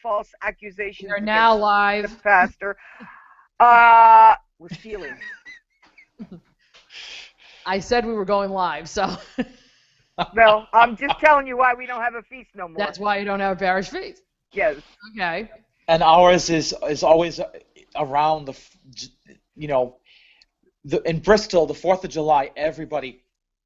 false accusations We are against now the live. pastor. We're stealing. I said we were going live, so Well, I'm just telling you why we don't have a feast no more. that's why you don't have a parish feast. Yes. Okay. And ours is always around you know, in Bristol, the 4th of July, everybody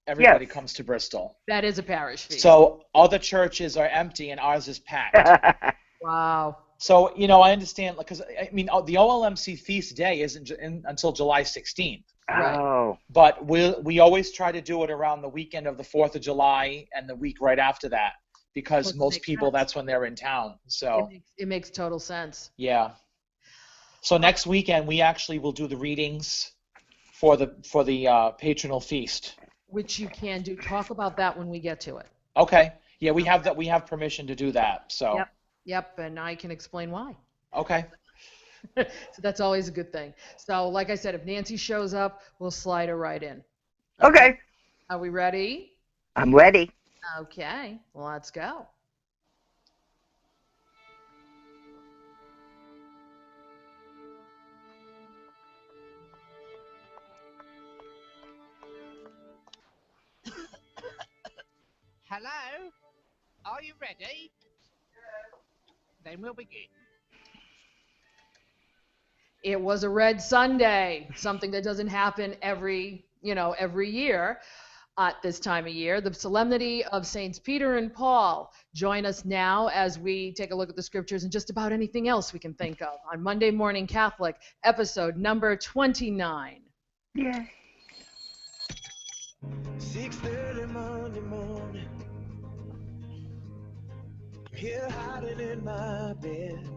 Yes. comes to Bristol. That is a parish feast. So other churches are empty and ours is packed. Wow. So, you know, I understand, because, I mean, the OLMC feast day isn't until July 16th. Right. Oh. But we always try to do it around the weekend of the 4th of July and the week right after that, because Well, it most makes people, sense. that's when they're in town. So, It makes total sense. yeah. So next weekend, we actually will do the readings for the patronal feast. Which you can do. Talk about that when we get to it. Okay. Yeah, we have that. We have permission to do that. So. Yep, and I can explain why. Okay. So that's always a good thing. So, like I said, if Nancy shows up, we'll slide her right in. Okay. Are we ready? I'm ready. Okay, let's go. Hello? Are you ready? Then we'll begin. It was a red Sunday, something that doesn't happen every year at this time of year. The Solemnity of Saints Peter and Paul. Join us now as we take a look at the scriptures and just about anything else we can think of on Monday Morning Catholic, episode number 29. Yeah. 6:30 Monday morning. I'm here hiding in my bed.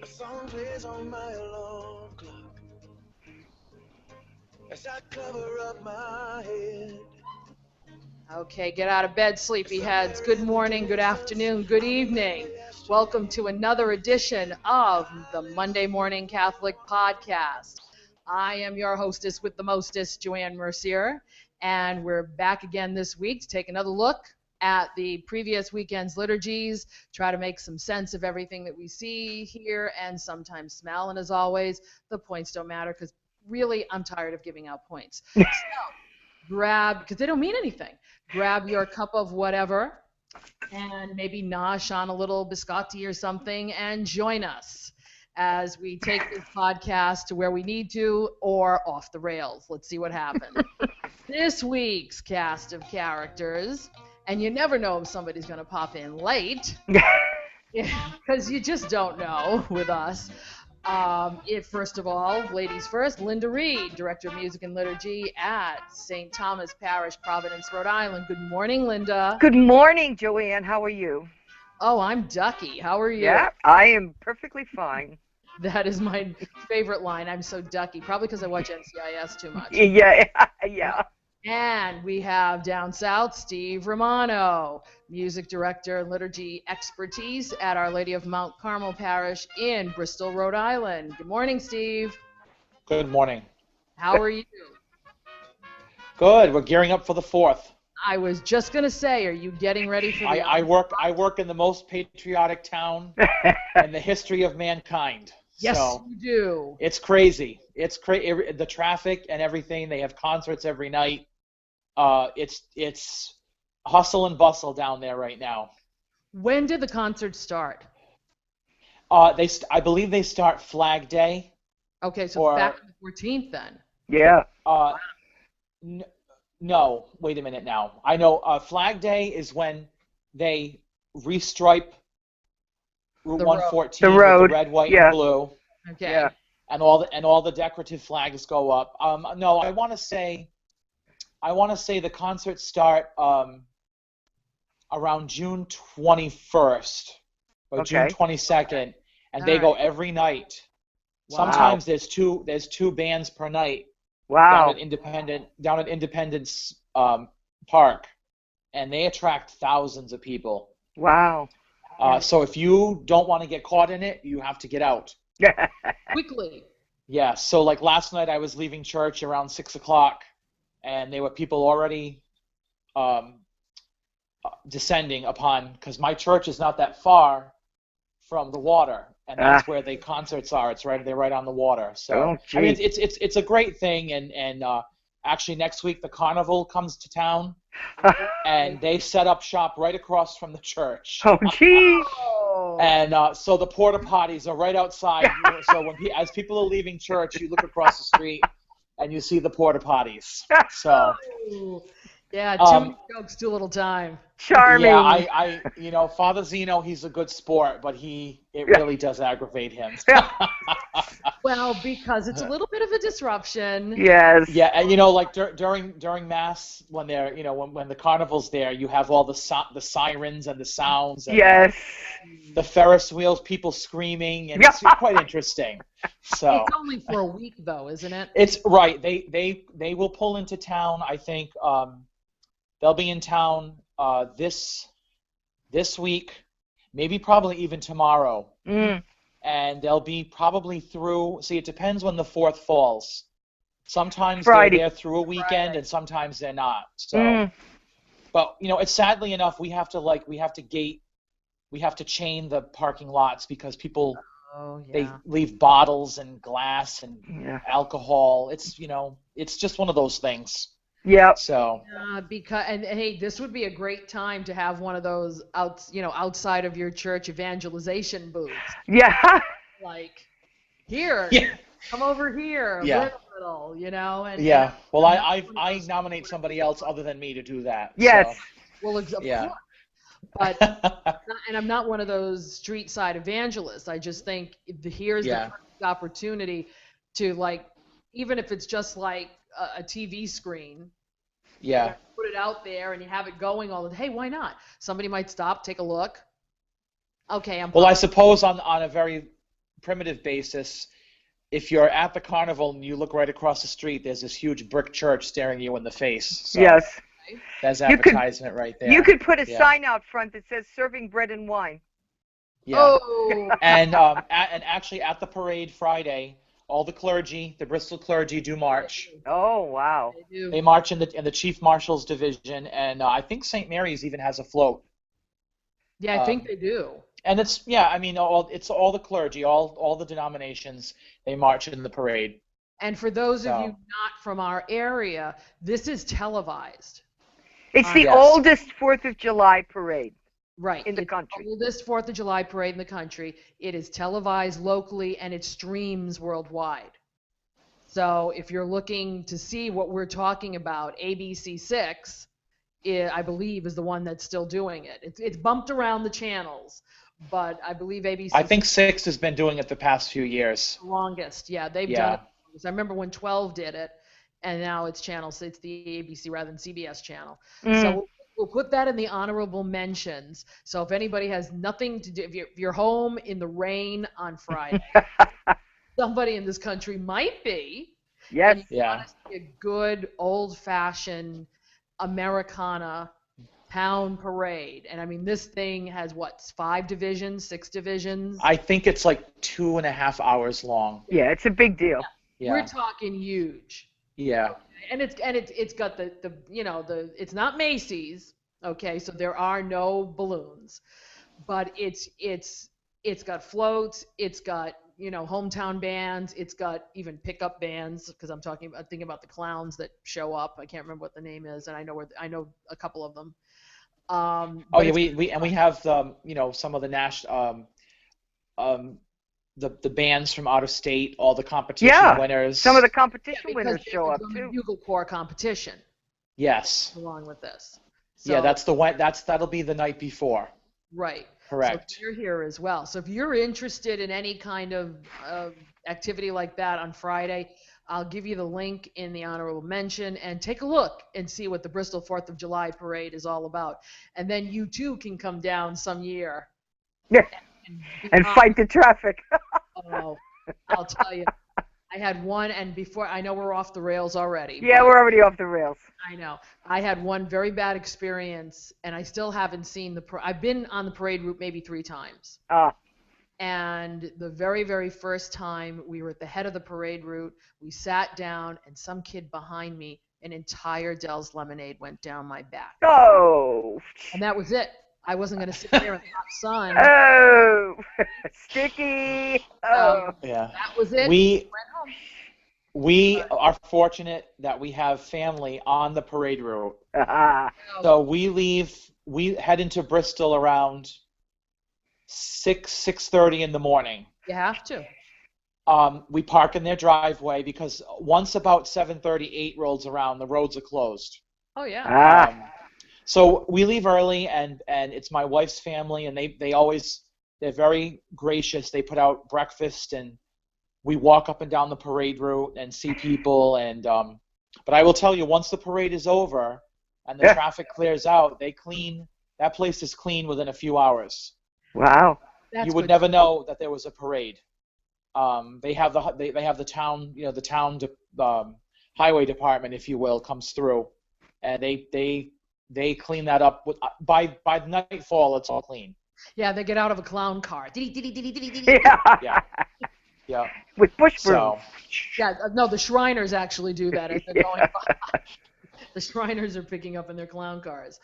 A song plays on my alarm clock as I cover up my head. Okay, get out of bed, sleepyheads. Good morning, good afternoon, good evening. Welcome to another edition of the Monday Morning Catholic Podcast. I am your hostess with the mostest, Joanne Mercier, and we're back again this week to take another look at the previous weekend's liturgies, try to make some sense of everything that we see, hear, and sometimes smell. And as always, the points don't matter because really I'm tired of giving out points. So grab, because they don't mean anything, grab your cup of whatever and maybe nosh on a little biscotti or something and join us as we take this podcast to where we need to or off the rails. Let's see what happens. This week's cast of characters, and you never know if somebody's going to pop in late, because you just don't know with us. First of all, ladies first, Linda Reed, Director of Music and Liturgy at St. Thomas Parish, Providence, Rhode Island. Good morning, Linda. Good morning, Joanne. How are you? Oh, I'm Ducky. How are you? Yeah, I am perfectly fine. That is my favorite line. I'm so Ducky, probably because I watch NCIS too much. Yeah, yeah. And we have down south, Steve Romano, Music Director and Liturgy Expertise at Our Lady of Mount Carmel Parish in Bristol, Rhode Island. Good morning, Steve. Good morning. How are you? Good. We're gearing up for the 4th. I was just going to say, are you getting ready for the... I work in the most patriotic town in the history of mankind. Yes, so you do. It's crazy. It's crazy. The traffic and everything. They have concerts every night. It's hustle and bustle down there right now. When did the concert start? I believe they start Flag Day. Okay, so back on the 14th then. Yeah. No, wait a minute now. I know Flag Day is when they restripe Route 114 with the red, white, and blue. Okay. Yeah. And all the decorative flags go up. No, I want to say the concerts start around June 21st or June 22nd, and they go every night. Wow. Sometimes there's two bands per night. Wow. Down at Independence Park, and they attract thousands of people. Wow. So if you don't want to get caught in it, you have to get out. Quickly. Yeah. So like last night, I was leaving church around 6 o'clock, and there were people already descending upon, because my church is not that far from the water, and that's where the concerts are. They're right on the water. So I mean, it's a great thing, and actually next week the carnival comes to town, and they set up shop right across from the church. Oh, geez. And so the porta potties are right outside. So as people are leaving church, you look across the street and you see the porta potties. So. Yeah, too many jokes, too little time. Charming. Yeah, Father Zeno, he's a good sport, but it really does aggravate him. Well, because it's a little bit of a disruption. Yes. Yeah, and like during Mass, when they're when the carnival's there, you have all the sirens and the sounds. And yes. The Ferris wheels, people screaming, and it's quite interesting. So it's only for a week, though, isn't it? It's right. They will pull into town. I think they'll be in town this week, maybe probably even tomorrow. And they'll be probably through. See, it depends when the 4th falls. Sometimes they're there through a weekend, and sometimes they're not. So, but it's sadly enough we have to chain the parking lots because people they leave bottles and glass and alcohol. It's just one of those things. Yeah. So. Because hey, this would be a great time to have one of those outside of your church evangelization booths. Yeah. Like, here, come over here, yeah. little, and yeah. Well, I nominate somebody else other than me to do that. Yes. So. Well, of course. But and I'm not one of those street side evangelists. I just think here's the opportunity to even if it's just like a TV screen. Yeah. Put it out there and you have it going all the. Hey, why not? Somebody might stop, take a look. Okay, Well, I suppose on a very primitive basis, if you're at the carnival and you look right across the street, there's this huge brick church staring you in the face. So yes. That's advertisement right there. You could put a sign out front that says "Serving bread and wine." Yeah. Oh. And actually at the parade Friday, all the clergy, the Bristol clergy, do march. Oh wow! They march in the Chief Marshal's division, and I think St. Mary's even has a float. Yeah, I think they do. And it's all the clergy, all the denominations, they march in the parade. And for those of you not from our area, this is televised. It's the oldest 4th of July parade. Right. In the country. The oldest 4th of July parade in the country. It is televised locally and it streams worldwide. So if you're looking to see what we're talking about, ABC6, I believe, is the one that's still doing it. It's bumped around the channels, but I believe ABC. I think 6 has been doing it the past few years. The longest, yeah. They've done it. I remember when 12 did it, and now it's the ABC rather than CBS channel. So we'll put that in the honorable mentions. So if anybody has nothing to do, if you're home in the rain on Friday, somebody in this country might be. Yes. And you want to see a good old-fashioned Americana town parade. And I mean, this thing has 5 divisions, 6 divisions? I think it's like 2.5 hours long. Yeah, it's a big deal. Yeah. We're talking huge. Yeah. And it's got the it's not Macy's, okay, so there are no balloons, but it's got floats, it's got hometown bands, it's got even pickup bands, because I'm thinking about the clowns that show up. I can't remember what the name is, and I know a couple of them. We have some of the national the bands from out of state, all the competition winners. Some of the competition winners show up too. Bugle Corps competition. Yes. Along with this. So, that'll be the night before. Right. Correct. So you're here as well. So if you're interested in any kind of activity like that on Friday, I'll give you the link in the honorable mention and take a look and see what the Bristol 4th of July parade is all about. And then you too can come down some year. Yeah. And fight the traffic. Oh, I'll tell you. I had one, and before, I know we're off the rails already. Yeah, we're already off the rails. I know. I had one very bad experience, and I still haven't seen I've been on the parade route maybe 3 times. And the very, very first time, we were at the head of the parade route. We sat down, and some kid behind me an entire Dell's lemonade went down my back. Oh. And that was it. I wasn't going to sit there in the hot sun. Oh. Sticky. Oh. Yeah. That was it. We Went home. we are fortunate that we have family on the parade route. Ah. So we head into Bristol around 6:30 in the morning. You have to. We park in their driveway because once about 7:38 rolls around, the roads are closed. Oh, yeah. Ah. So we leave early, and it's my wife's family, and they're very gracious. They put out breakfast, and we walk up and down the parade route and see people. And but I will tell you, once the parade is over and the Yeah. traffic clears out, that place is clean within a few hours. Wow. That's You would good. never know that there was a parade. They have the town, the town highway department, if you will, comes through, and they clean that up. By nightfall, it's all clean. Yeah, they get out of a clown car. Yeah, Yeah. Yeah. With bush So brooms. no, the Shriners actually do that as they're going by. The Shriners are picking up in their clown cars.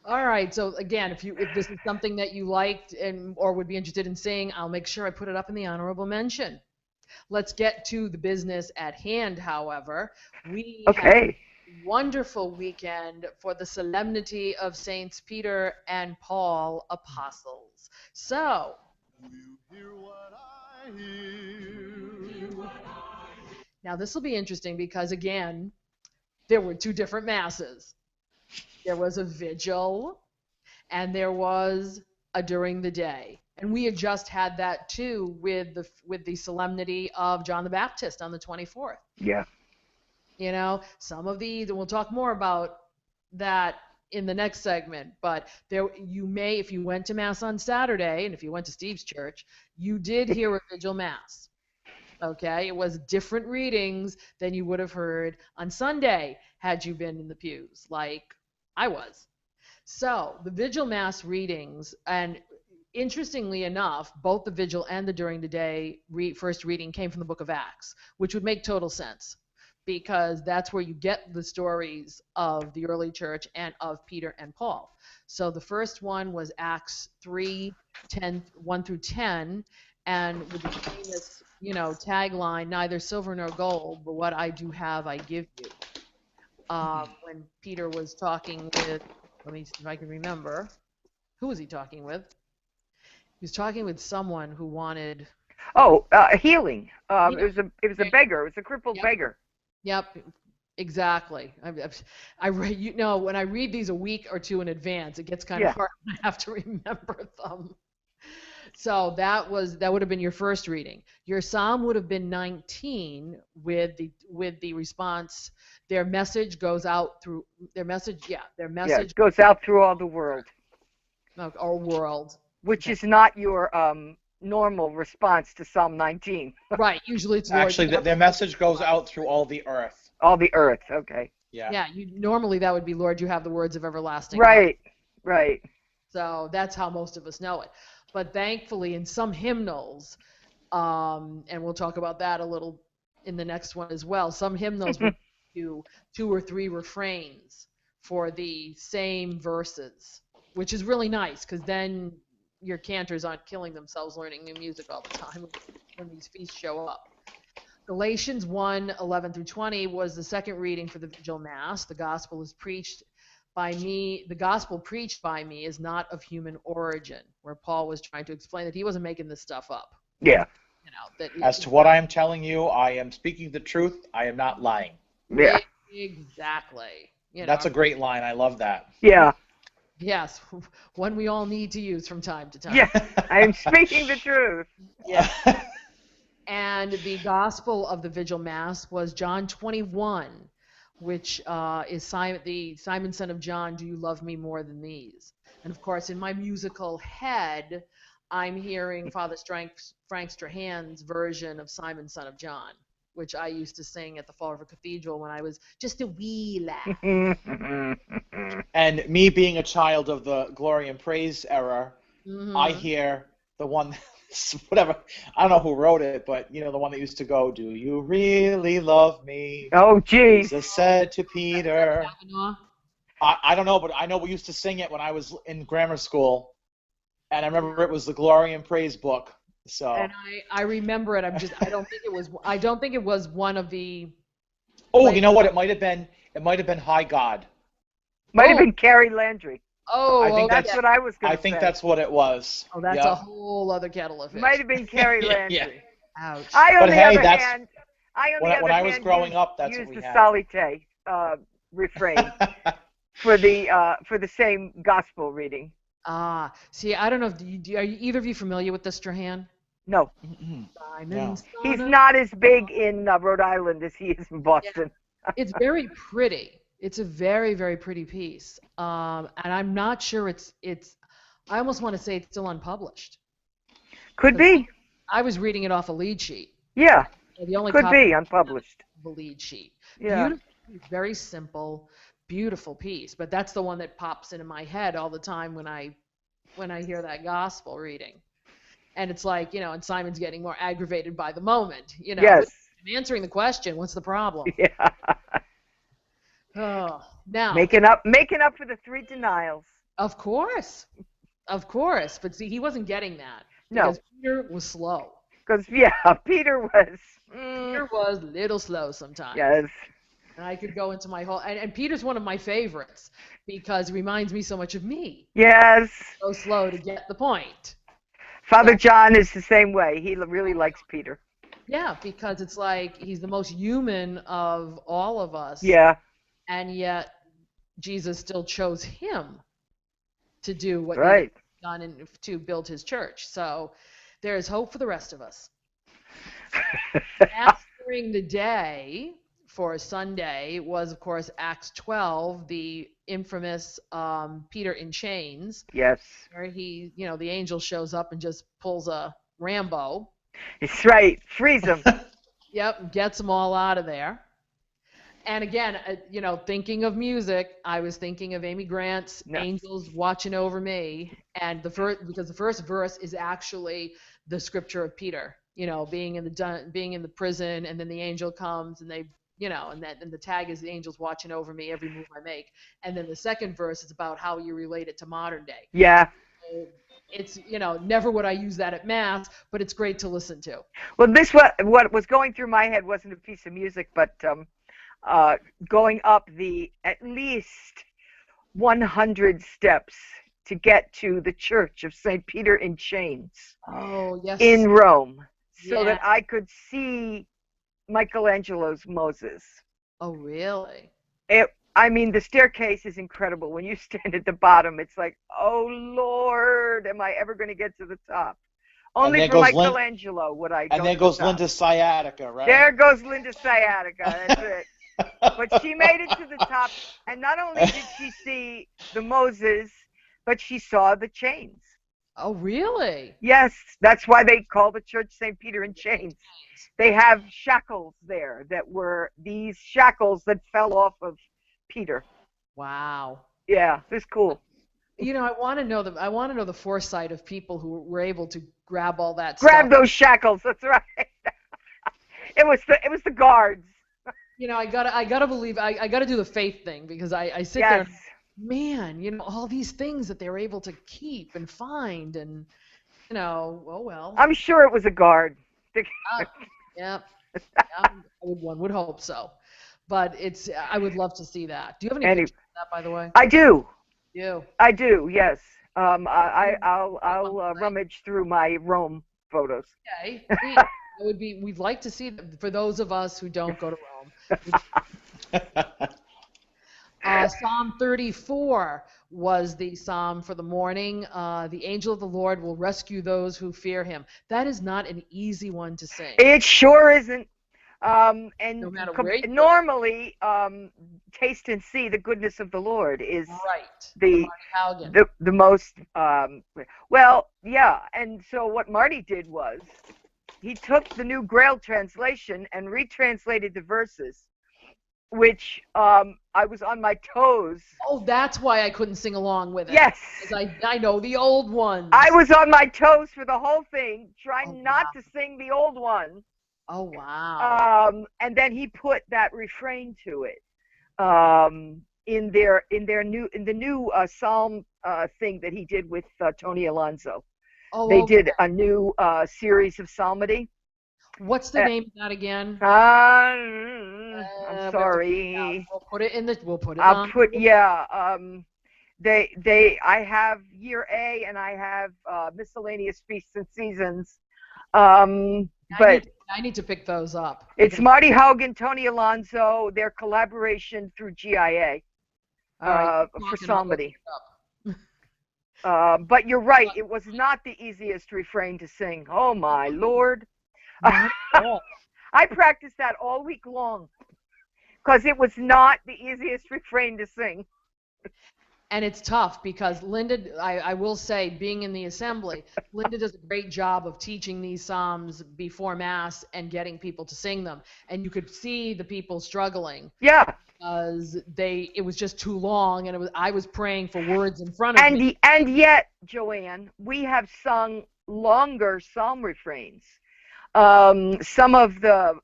All right, so again, if this is something that you liked or would be interested in seeing, I'll make sure I put it up in the honorable mention. Let's get to the business at hand, however. We had Okay. a wonderful weekend for the solemnity of Saints Peter and Paul Apostles. So, now this will be interesting because, again, there were two different masses. There was a vigil, and there was a during the day. And we had just had that, too, with the solemnity of John the Baptist on the 24th. Yeah. Some of these, and we'll talk more about that in the next segment, but you may, if you went to Mass on Saturday, and if you went to Steve's church, you did hear a vigil Mass. Okay? It was different readings than you would have heard on Sunday had you been in the pews, like I was. So, the vigil Mass readings, and interestingly enough, both the vigil and the during the day first reading came from the book of Acts, which would make total sense because that's where you get the stories of the early church and of Peter and Paul. So the first one was Acts 1 through 10, and with the famous, tagline, neither silver nor gold, but what I do have, I give you. When Peter was talking with, let me see if I can remember, who was he talking with? He was talking with someone who wanted. Oh, healing. It was a beggar. It was a crippled beggar. Yep, exactly. I read, when I read these a week or two in advance, it gets kind of hard when I have to remember them. So that would have been your first reading. Your psalm would have been 19 with the response. Their message goes out through their message. Yeah, their message it goes out through all the world. Our world. Which is not your normal response to Psalm 19. Right. Usually it's Lord. Actually, their message goes out through all the earth. All the earth. Okay. Yeah. Yeah. Normally that would be, Lord, you have the words of everlasting. Right. Right. So that's how most of us know it. But thankfully, in some hymnals, and we'll talk about that a little in the next one as well, some hymnals will do 2 or 3 refrains for the same verses, which is really nice because then your cantors aren't killing themselves learning new music all the time when these feasts show up. Galatians 1:11 through 20 was the second reading for the Vigil Mass. The gospel is preached by me. The gospel preached by me is not of human origin, where Paul was trying to explain that he wasn't making this stuff up. Yeah. As to what I am telling you, I am speaking the truth. I am not lying. Yeah. Exactly. That's a great line. I love that. Yeah. Yes, one we all need to use from time to time. Yeah. I am speaking the truth. Yeah. And the gospel of the Vigil Mass was John 21, which is Simon, son of John, do you love me more than these? And of course, in my musical head, I'm hearing Father Frank Strahan's version of Simon, son of John, which I used to sing at the Fall River Cathedral when I was just a wee lad. And me being a child of the Glory and Praise era, I hear the one, whatever. I don't know who wrote it, but the one that used to go, "Do you really love me?" Oh, geez. Jesus said to Peter. Kavanaugh? I don't know, but I know we used to sing it when I was in grammar school, and I remember it was the Glory and Praise book. So. And I remember it. I don't think it was one of the. Oh, you know what? It might have been. It might have been High God. Might have been Carrie Landry. Oh, I think that's what I was going to say. I think that's what it was. Oh, that's a whole other kettle of fish. Might have been Carrie Landry. Yeah. Ouch. On the other hand, when I was growing up, that's what we used had. the Salite refrain for the same gospel reading. See, I don't know. Are either of you familiar with the Strahan? No. No. He's not as big in Rhode Island as he is in Boston. Yeah. It's very pretty. It's a very, very pretty piece. And I'm not sure it's. I almost want to say it's still unpublished. Could be. I was reading it off a lead sheet. Yeah. The only could copy be unpublished. the lead sheet. Yeah. Beautiful, very simple, beautiful piece. But that's the one that pops into my head all the time when I hear that gospel reading. And it's like, and Simon's getting more aggravated by the moment. Yes. I'm answering the question. What's the problem? Yeah. Oh, now making up for the 3 denials. Of course. But see, he wasn't getting that. No. Because Peter was slow. Because Peter was. Peter was a little slow sometimes. Yes. And I could go into my whole. And Peter's one of my favorites because he reminds me so much of me. Yes. So slow to get the point. Father John is the same way. He really likes Peter. Yeah, because it's like he's the most human of all of us. Yeah. And yet Jesus still chose him to do what right. he's done and to build his church. So there is hope for the rest of us. During the day for Sunday was, of course, Acts 12, the infamous Peter in chains. Yes. Where he, the angel shows up and just pulls a Rambo. That's right. Freeze him. Yep, gets them all out of there. And again, thinking of music, I was thinking of Amy Grant's "Angels Watching Over Me," and because the first verse is actually the scripture of Peter, being in the prison, and then the angel comes, and they, and the tag is "The angels watching over me every move I make," and then the second verse is about how you relate it to modern day. Yeah. So it's never would I use that at mass, but it's great to listen to. Well, what was going through my head wasn't a piece of music, but going up the at least 100 steps to get to the Church of St. Peter in Chains. Oh, yes. In Rome, so that I could see Michelangelo's Moses. Oh, really? The staircase is incredible. When you stand at the bottom, it's like, oh, Lord, am I ever going to get to the top? Only for Michelangelo would I go. And there goes Linda Sciatica, right? There goes Linda Sciatica. That's it. But she made it to the top, and not only did she see the Moses, but she saw the chains. Oh, really? Yes, that's why they call the church St. Peter in Chains. They have shackles there that were these shackles that fell off of Peter. Wow. Yeah, it's cool. I want to know the foresight of people who were able to grab all that Grab stuff. those shackles. That's right. It was the guards. I gotta believe. I gotta do the faith thing because I sit there. Man, all these things that they were able to keep and find, and oh well. I'm sure it was a guard. Yeah. One would hope so, but I would love to see that. Do you have any pictures of that, by the way? I do. You? I do. Yes. I'll rummage through my Rome photos. Okay. We'd like to see them for those of us who don't go to Rome. Psalm 34 was the psalm for the morning. The angel of the Lord will rescue those who fear him. That is not an easy one to sing. It sure isn't. And no matter where you normally, taste and see the goodness of the Lord is right. the most. Well, yeah. And so what Marty did was he took the New Grail translation and retranslated the verses which I was on my toes. Oh, that's why I couldn't sing along with it. Yes. 'Cause I know the old ones. I was on my toes for the whole thing, Oh, trying not to sing the old one. Oh, wow. And then he put that refrain to it in the new psalm thing that he did with Tony Alonso. Oh, They okay. did a new series of psalmody. What's the name of that again? I'm We have to sorry. figure it out. We'll put it in the. We'll put it I'll on. put I have year A and I have miscellaneous feasts and seasons. But I need to pick those up. it's Marty Haugen, Tony Alonso, their collaboration through GIA All right. for I'll look psalmody. it up. But you're right, it was not the easiest refrain to sing. Oh my Lord. Not at all. I practiced that all week long because it was not the easiest refrain to sing. And it's tough because Linda, I will say, being in the assembly, Linda does a great job of teaching these psalms before Mass and getting people to sing them. And you could see the people struggling Yeah. because it was just too long, and I was praying for words in front of me. And yet, Joanne, we have sung longer psalm refrains. Some of the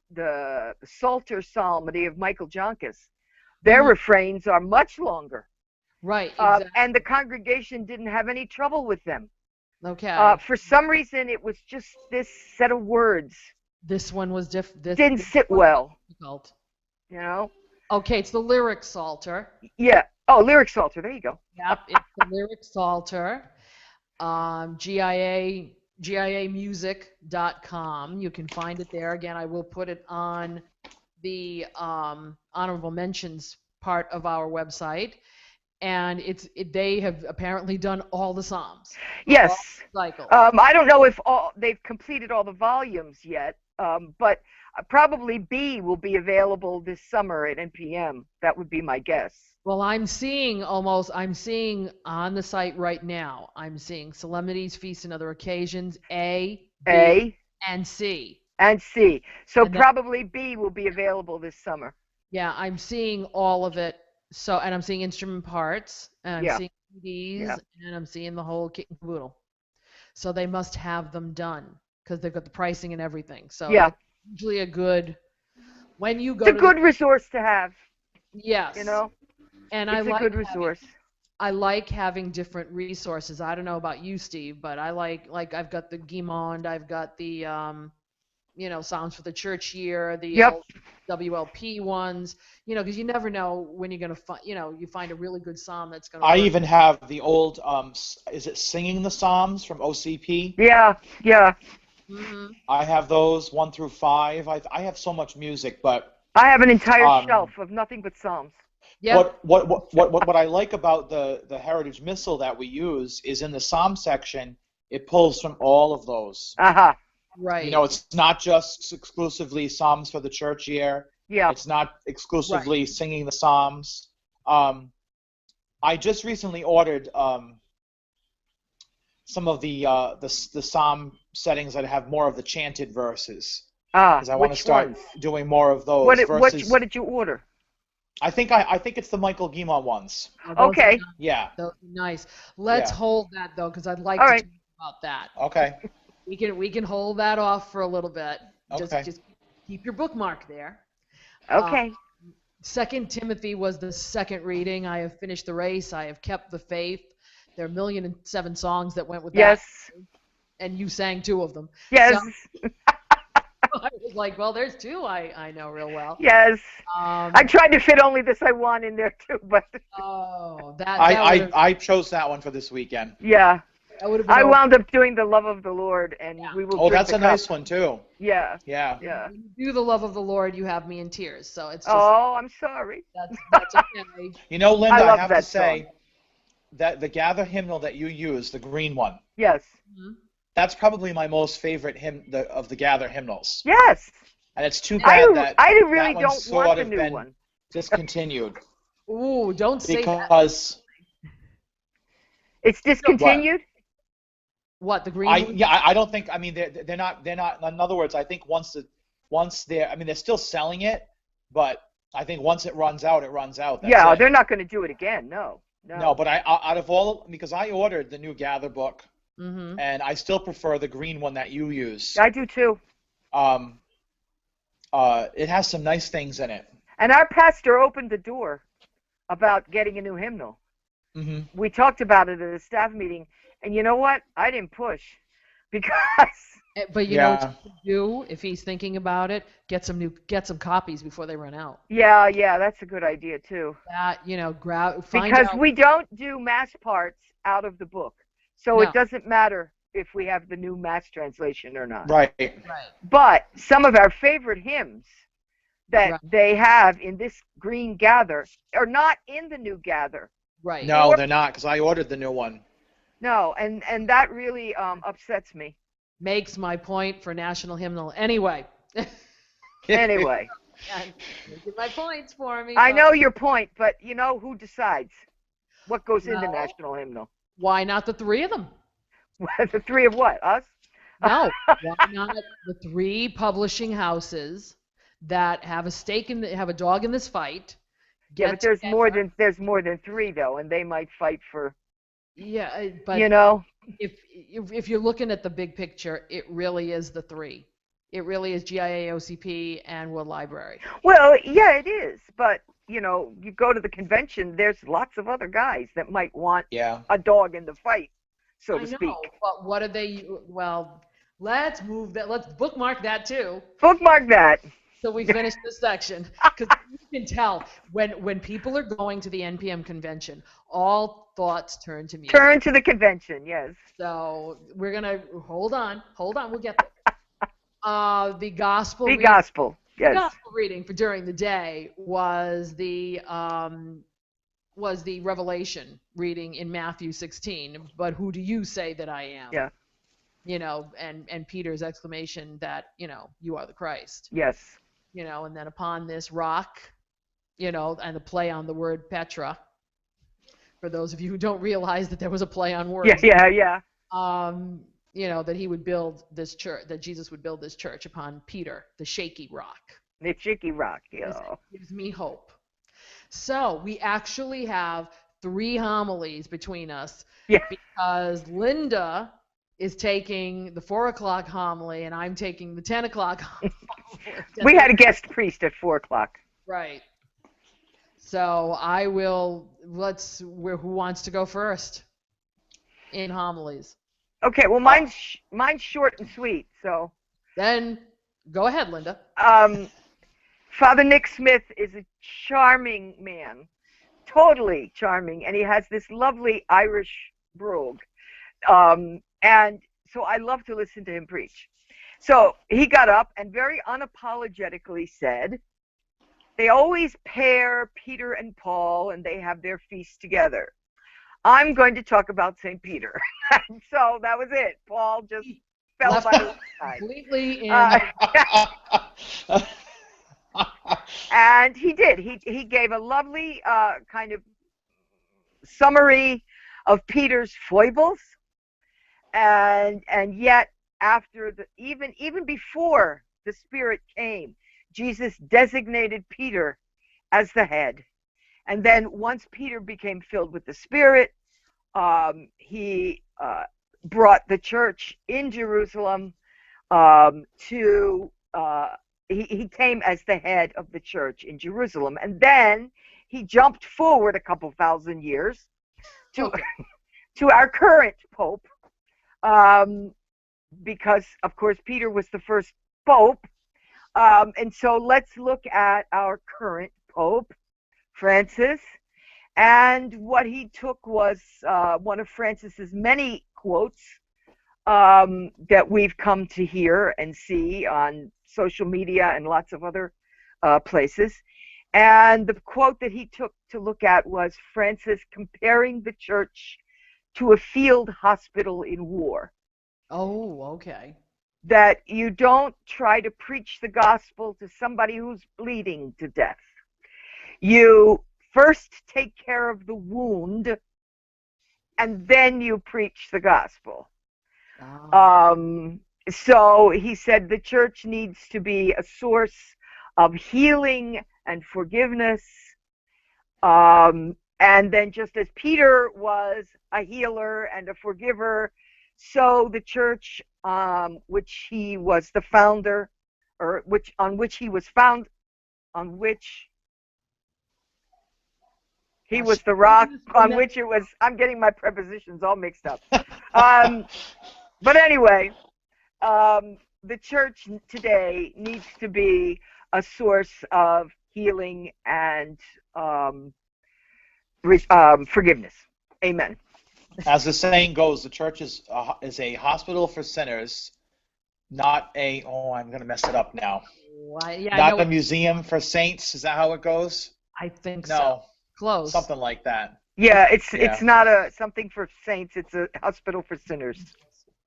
Psalter psalmody of Michael Jonkis, their refrains are much longer. Right, exactly. And the congregation didn't have any trouble with them. Okay. For some reason, it was just this set of words This one was didn't sit well. difficult. You know? Okay, it's the lyric psalter. Yeah. Oh, lyric psalter. There you go. Yep, it's the lyric psalter. GIAmusic.com. You can find it there. Again, I will put it on the honorable mentions part of our website. And they have apparently done all the psalms. Yes. All the cycles. I don't know if they've completed all the volumes yet, but probably B will be available this summer at NPM. That would be my guess. Well, I'm seeing on the site right now, I'm seeing Solemnities, Feasts, and Other Occasions, A, B, and C. And C. So And probably B will be available this summer. Yeah, I'm seeing all of it. So, and I'm seeing instrument parts, and I'm seeing CDs, and I'm seeing the whole kit and caboodle. So they must have them done because they've got the pricing and everything. So it's usually when you go. It's a good resource to have. Yes. You know. And it's a good resource. I like having different resources. I don't know about you, Steve, but I like I've got the Guimond, I've got the Psalms for the Church Year, the WLP ones, because you never know when you're going to find, you find a really good psalm that's going to I even have the old, is it Singing the Psalms from OCP? Yeah. Mm-hmm. I have those 1 through 5. I have so much music, but I have an entire shelf of nothing but psalms. Yep. What I like about the Heritage Missal that we use is in the psalm section, it pulls from all of those. Uh-huh. Right. It's not just exclusively Psalms for the Church Year. Yeah. It's not exclusively singing the Psalms. I just recently ordered some of the Psalm settings that have more of the chanted verses. Because I want to start doing more of those. What did you order? I think it's the Michael Guimond ones. Okay. Yeah. Nice. Let's hold that though, because I'd like to talk about that. Okay. We can hold that off for a little bit. Okay. Just keep your bookmark there. Okay. 2 Timothy was the second reading. I have finished the race. I have kept the faith. There are 1,000,007 songs that went with that. Yes. And you sang 2 of them. Yes. So, I was like, well, there's 2 I know real well. Yes. I tried to fit only the Saiwan in there too, but. Oh, I chose that one for this weekend. Yeah. That would have been I wound up doing the Love of the Lord, and we will. Oh, that's a nice one too. Yeah. Yeah. When you do the Love of the Lord, you have me in tears. So it's just. Oh, I'm sorry. That's okay. Linda, I have to say song. that the Gather hymnal that you use, the green one. Yes. Mm-hmm. That's probably my most favorite hymn of the Gather hymnals. Yes. And it's too bad that I really that don't one's want sort the of new been one. discontinued. Ooh, don't say that. Because it's discontinued. What, the green one? I don't think. I mean, they're not. In other words, I think once they're. I mean, they're still selling it, but I think once it runs out, it runs out. That's Yeah, it. they're not going to do it again. No. No, but out of all, because I ordered the new Gather book, Mm-hmm. and I still prefer the green one that you use. I do too. It has some nice things in it. And our pastor opened the door about getting a new hymnal. Hmm. We talked about it at a staff meeting, and you know what? I didn't push because But you know what Yeah. you can do if he's thinking about it? Get some copies before they run out. yeah, that's a good idea too. That find Because out. we don't do mass parts out of the book, so No. it doesn't matter if we have the new mass translation or not. Right. Right. But some of our favorite hymns that Right. they have in this green gather are not in the new gather. Right. No, they're not, because I ordered the new one. No, and that really upsets me. Makes my point for national hymnal. Anyway. Anyway, And making my points for me. I but know your point, but you know who decides what goes in the No. national hymnal? Why not the three of them? The three of what? Us? No. Why not the three publishing houses that have a stake in have a dog in this fight? Yeah, get but there's together- more than three though, and they might fight for Yeah, but you know. if you're looking at the big picture, it really is the three. It really is GIAOCP and World Library. Well, yeah, it is, but you know, you go to the convention, there's lots of other guys that might want Yeah. a dog in the fight, so I to know, speak. but what are they? Well, let's move that. Let's bookmark that too. Bookmark that. So we finish this section because you can tell when people are going to the NPM convention, all thoughts turn to music. Turn to the convention, yes. So we're gonna hold on, we'll get there. The gospel. The reading- gospel, The yes. gospel reading for during the day was the Revelation reading in Matthew 16. But who do you say that I am? Yeah. You know, and Peter's exclamation that you are the Christ. Yes. And then upon this rock, and the play on the word Petra. For those of you who don't realize that there was a play on words. Yeah. That he would build this church, that Jesus would build this church upon Peter, the shaky rock. The Chicky Rock, yeah. Gives me hope. So we actually have 3 homilies between us. Yeah. Because Linda is taking the 4 o'clock homily and I'm taking the 10 o'clock homily. We had a guest priest at 4 o'clock. Right. So I will, who wants to go first in homilies? Okay, well, mine's short and sweet, so. Then go ahead, Linda. Father Nick Smith is a charming man, totally charming, and he has this lovely Irish brogue. And so I love to listen to him preach. So he got up and very unapologetically said, they always pair Peter and Paul, and they have their feasts together. I'm going to talk about St. Peter. So that was it. Paul just fell Left by the wayside. Completely in. And he did. He gave a lovely kind of summary of Peter's foibles, and yet after even before the Spirit came, Jesus designated Peter as the head, and then once Peter became filled with the Spirit, he brought the church in Jerusalem to. He came as the head of the church in Jerusalem, and then he jumped forward a couple thousand years to to our current pope, because of course Peter was the first pope, and so let's look at our current pope, Francis, and what he took was one of Francis's many quotes that we've come to hear and see on social media and lots of other places. And the quote that he took to look at was Francis comparing the church to a field hospital in war. Oh, okay. That you don't try to preach the gospel to somebody who's bleeding to death. You first take care of the wound, and then you preach the gospel. So he said the church needs to be a source of healing and forgiveness. And then just as Peter was a healer and a forgiver, so the church, which he was the founder, or on which he was the rock on which it was. I'm getting my prepositions all mixed up. But anyway, the church today needs to be a source of healing and forgiveness. Amen. As the saying goes, the church is a hospital for sinners, not a, I'm going to mess it up now. Not a museum for saints. Is that how it goes? I think no. so. Close. Something like that. Yeah, it's not something for saints. It's a hospital for sinners.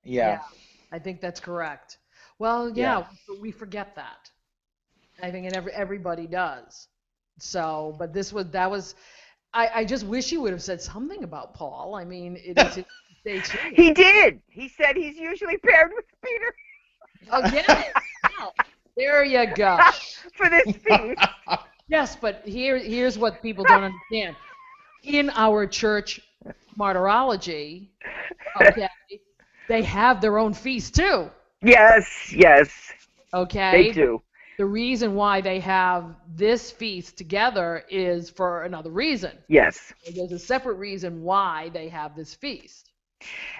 Yeah. I think that's correct. Well, yeah. But we forget that. I think everybody does. So, but that was. I just wish he would have said something about Paul. I mean, it's day 2. He did. He said he's usually paired with Peter. Again. Wow. There you go. For this feast. Yes, but here's what people don't understand. In our church martyrology, okay, they have their own feast too. Yes. Okay. They do. The reason why they have this feast together is for another reason. Yes. There's a separate reason why they have this feast.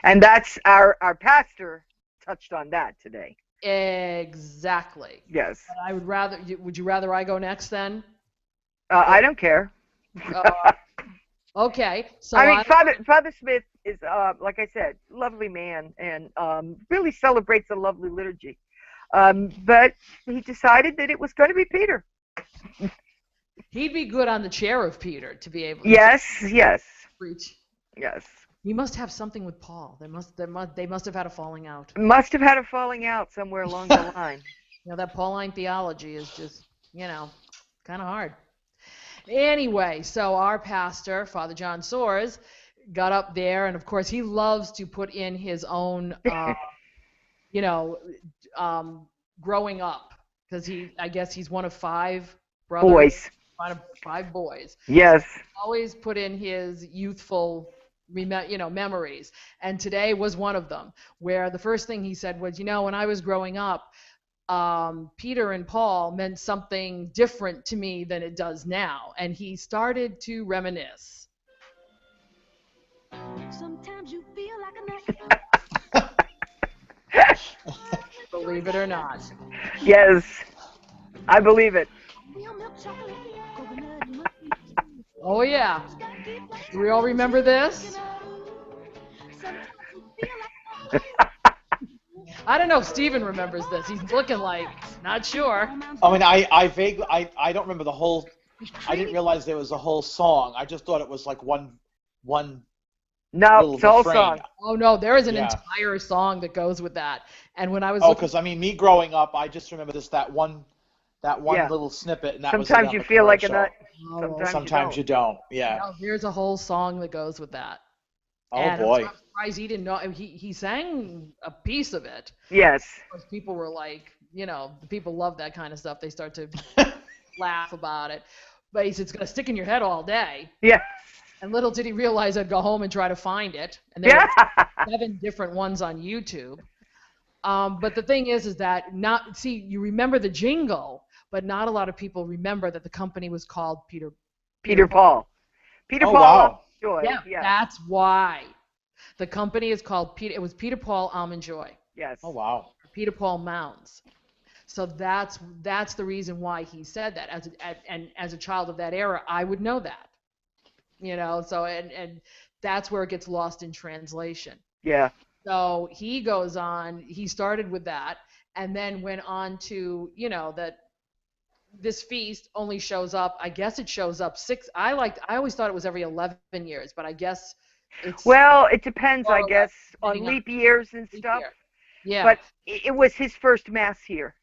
And that's our pastor touched on that today. Exactly. Yes. But would you rather I go next then? I don't care. Okay. So I mean, Father Smith is, like I said, lovely man, and really celebrates a lovely liturgy. But he decided that it was going to be Peter. He'd be good on the chair of Peter to be able to yes. preach. Yes. He must have something with Paul. They must have had a falling out. Must have had a falling out somewhere along the line. That Pauline theology is just, kind of hard. Anyway, so our pastor, Father John Soares, got up there, and of course he loves to put in his own, growing up, because I guess he's one of 5 brothers. Boys. One of 5 boys. Yes. Always put in his youthful, memories, and today was one of them, where the first thing he said was, when I was growing up, Peter and Paul meant something different to me than it does now, and he started to reminisce. Sometimes you feel like a Believe it or not. Yes, I believe it. Oh yeah. Do we all remember this? I don't know if Stephen remembers this. He's looking like not sure. I mean, I vaguely, I don't remember the whole. I didn't realize there was a whole song. I just thought it was like one. No, it's a whole song. Oh no, there is an entire song that goes with that. And when I was because me growing up, I just remember that one little snippet, and that sometimes was you feel like a nut. Sometimes you don't. Yeah. No, there's a whole song that goes with that. Oh and boy. I'm surprised he didn't know. He sang a piece of it. Yes. Because people were like, people love that kind of stuff. They start to laugh about it. But he said it's gonna stick in your head all day. Yeah. And little did he realize I'd go home and try to find it. And there were 7 different ones on YouTube. But the thing is that you remember the jingle, but not a lot of people remember that the company was called Peter Paul. Peter Paul. Wow. Joy. Yeah, that's why. The company is called Peter. It was Peter Paul Almond Joy. Yes. Oh wow. Peter Paul Mounds. So that's the reason why he said that. As a child of that era, I would know that. So and that's where it gets lost in translation. Yeah. So he goes on. He started with that, and then went on to that this feast only shows up. I guess it shows up 6. I always thought it was every 11 years, but I guess it's. Well, it depends, I guess, on leap years and stuff. Yeah. But it was his first mass here.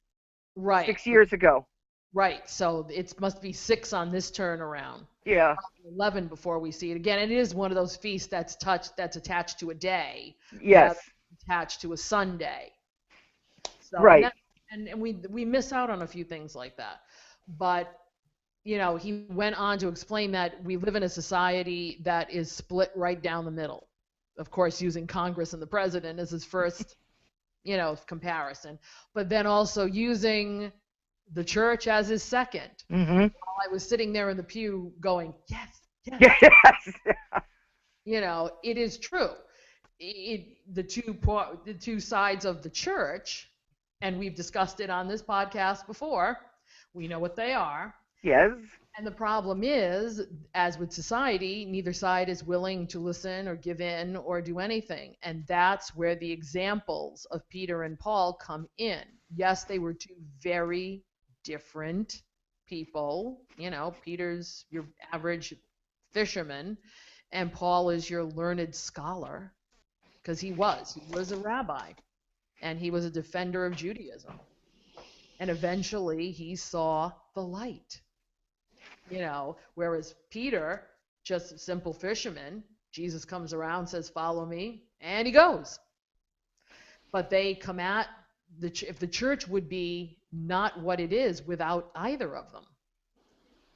Right. 6 years ago. Right. So it must be 6 on this turnaround. Yeah. 11 before we see it again. It is one of those feasts that's attached to a day. Yes. Attached to a Sunday. So, right. And we miss out on a few things like that. But, he went on to explain that we live in a society that is split right down the middle. Of course, using Congress and the president as his first, comparison, but then also using the church as his second. Mm-hmm. While I was sitting there in the pew going, yes, yes. Yes. It is true. The two sides of the church, and we've discussed it on this podcast before. We know what they are. Yes. And the problem is, as with society, neither side is willing to listen or give in or do anything. And that's where the examples of Peter and Paul come in. Yes, they were two very different people. Peter's your average fisherman, and Paul is your learned scholar, because he was a rabbi, and he was a defender of Judaism. And eventually he saw the light. Whereas Peter, just a simple fisherman, Jesus comes around, says, follow me, and he goes. But they come at if the church would be not what it is without either of them.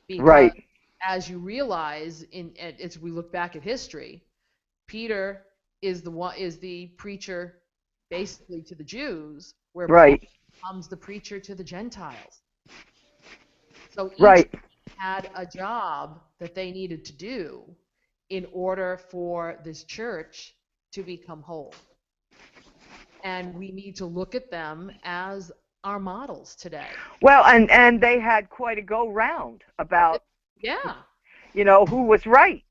Because right. As you realize, as we look back at history, Peter is the preacher basically to the Jews, where right. Paul becomes the preacher to the Gentiles. So right. had a job that they needed to do in order for this church to become whole. And we need to look at them as our models today. Well, and they had quite a go round about who was right.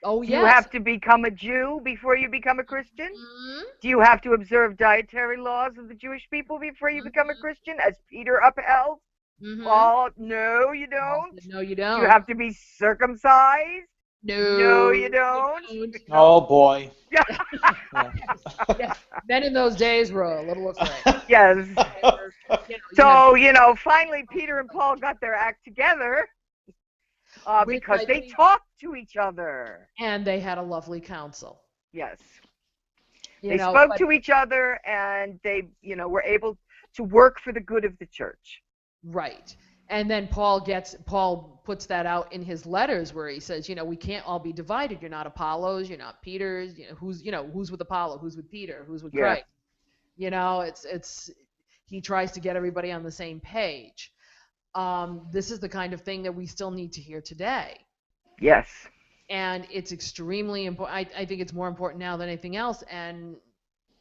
Oh, yes. Do you have to become a Jew before you become a Christian? Mm-hmm. Do you have to observe dietary laws of the Jewish people before you become a Christian, as Peter upheld? Mm-hmm. Paul, no, you don't. No, you don't. Do you have to be circumcised? No, you don't. Oh, boy. Yes. Men in those days were a little afraid. Yes. So, finally Peter and Paul got their act together because they talked to each other. And they had a lovely counsel. Yes. They spoke to each other, and they, were able to work for the good of the church. Right. And then Paul puts that out in his letters, where he says, we can't all be divided. You're not Apollos, you're not Peter's. Who's with Apollo, who's with Peter, who's with Christ. He tries to get everybody on the same page. This is the kind of thing that we still need to hear today. Yes. And it's extremely important. I think it's more important now than anything else. And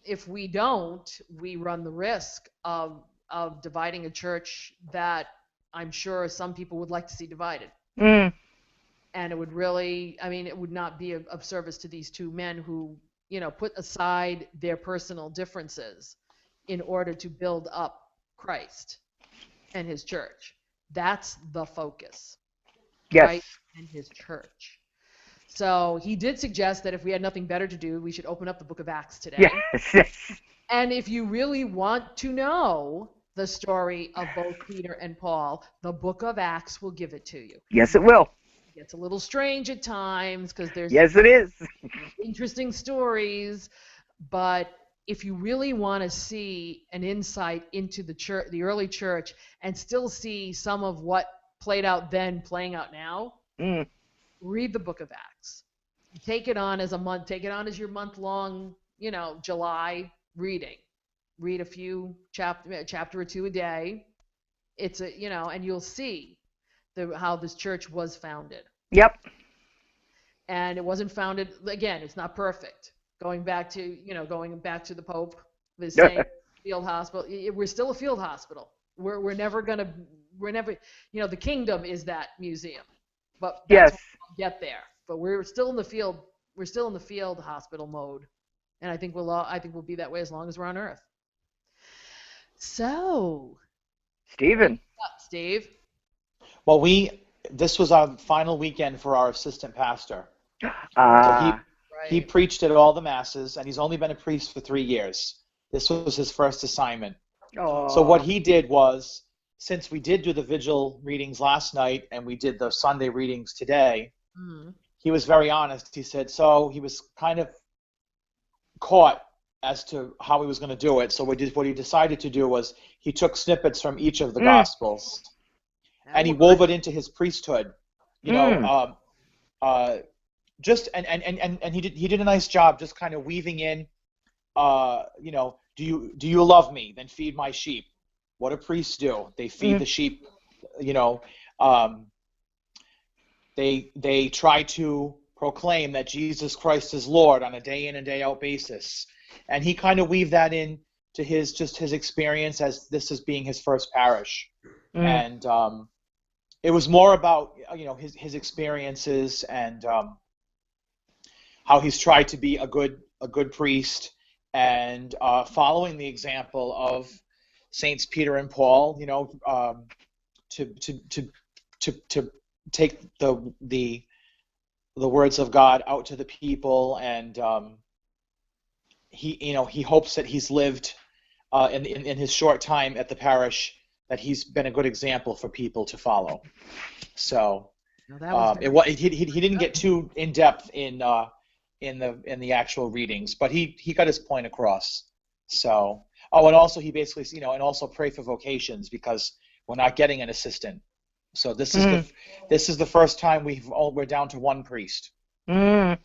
if we don't, we run the risk of dividing a church that I'm sure some people would like to see divided. Mm. And it would really, it would not be of service to these two men who, put aside their personal differences in order to build up Christ and his church. That's the focus. Yes. Christ and his church. So he did suggest that if we had nothing better to do, we should open up the book of Acts today. Yes. And if you really want to know the story of both Peter and Paul, the book of Acts will give it to you. Yes, it will. It gets a little strange at times because there's yes, it is. interesting stories, but if you really want to see an insight into the church, the early church, and still see some of what played out then playing out now, read the book of Acts. Take it on as your month-long, July reading. Read a few chapter or two a day. It's and you'll see how this church was founded. Yep. And it wasn't founded, again, it's not perfect. Going back to the Pope, the same field hospital. We're still a field hospital. We're never, the kingdom is that museum. But that's when we'll get there. But we're still in the field. We're still in the field hospital mode. And I think we'll be that way as long as we're on Earth. So, Stephen. What's up, Steve? Well, this was our final weekend for our assistant pastor. Right. He preached at all the masses, and he's only been a priest for 3 years. This was his first assignment. Oh. So what he did was, since we did do the vigil readings last night and we did the Sunday readings today, he was very honest. He said, so he was kind of caught as to how he was going to do it. So what he decided to do was he took snippets from each of the Gospels, and he wove it into his priesthood. You know, just and he did a nice job just kind of weaving in. You know, do you love me? Then feed my sheep. What do priests do? They feed the sheep. You know, they try to proclaim that Jesus Christ is Lord on a day in and day out basis, and he kind of weaved that in to his experience as this as being his first parish, and it was more about, you know, his experiences and how he's tried to be a good priest and following the example of Saints Peter and Paul, you know, to take the words of God out to the people, and he hopes that he's lived in his short time at the parish, that he's been a good example for people to follow. So he didn't get too in depth in the actual readings, but he got his point across. So and also he basically, you know, and also pray for vocations, because we're not getting an assistant. So this is the first time we're down to one priest. So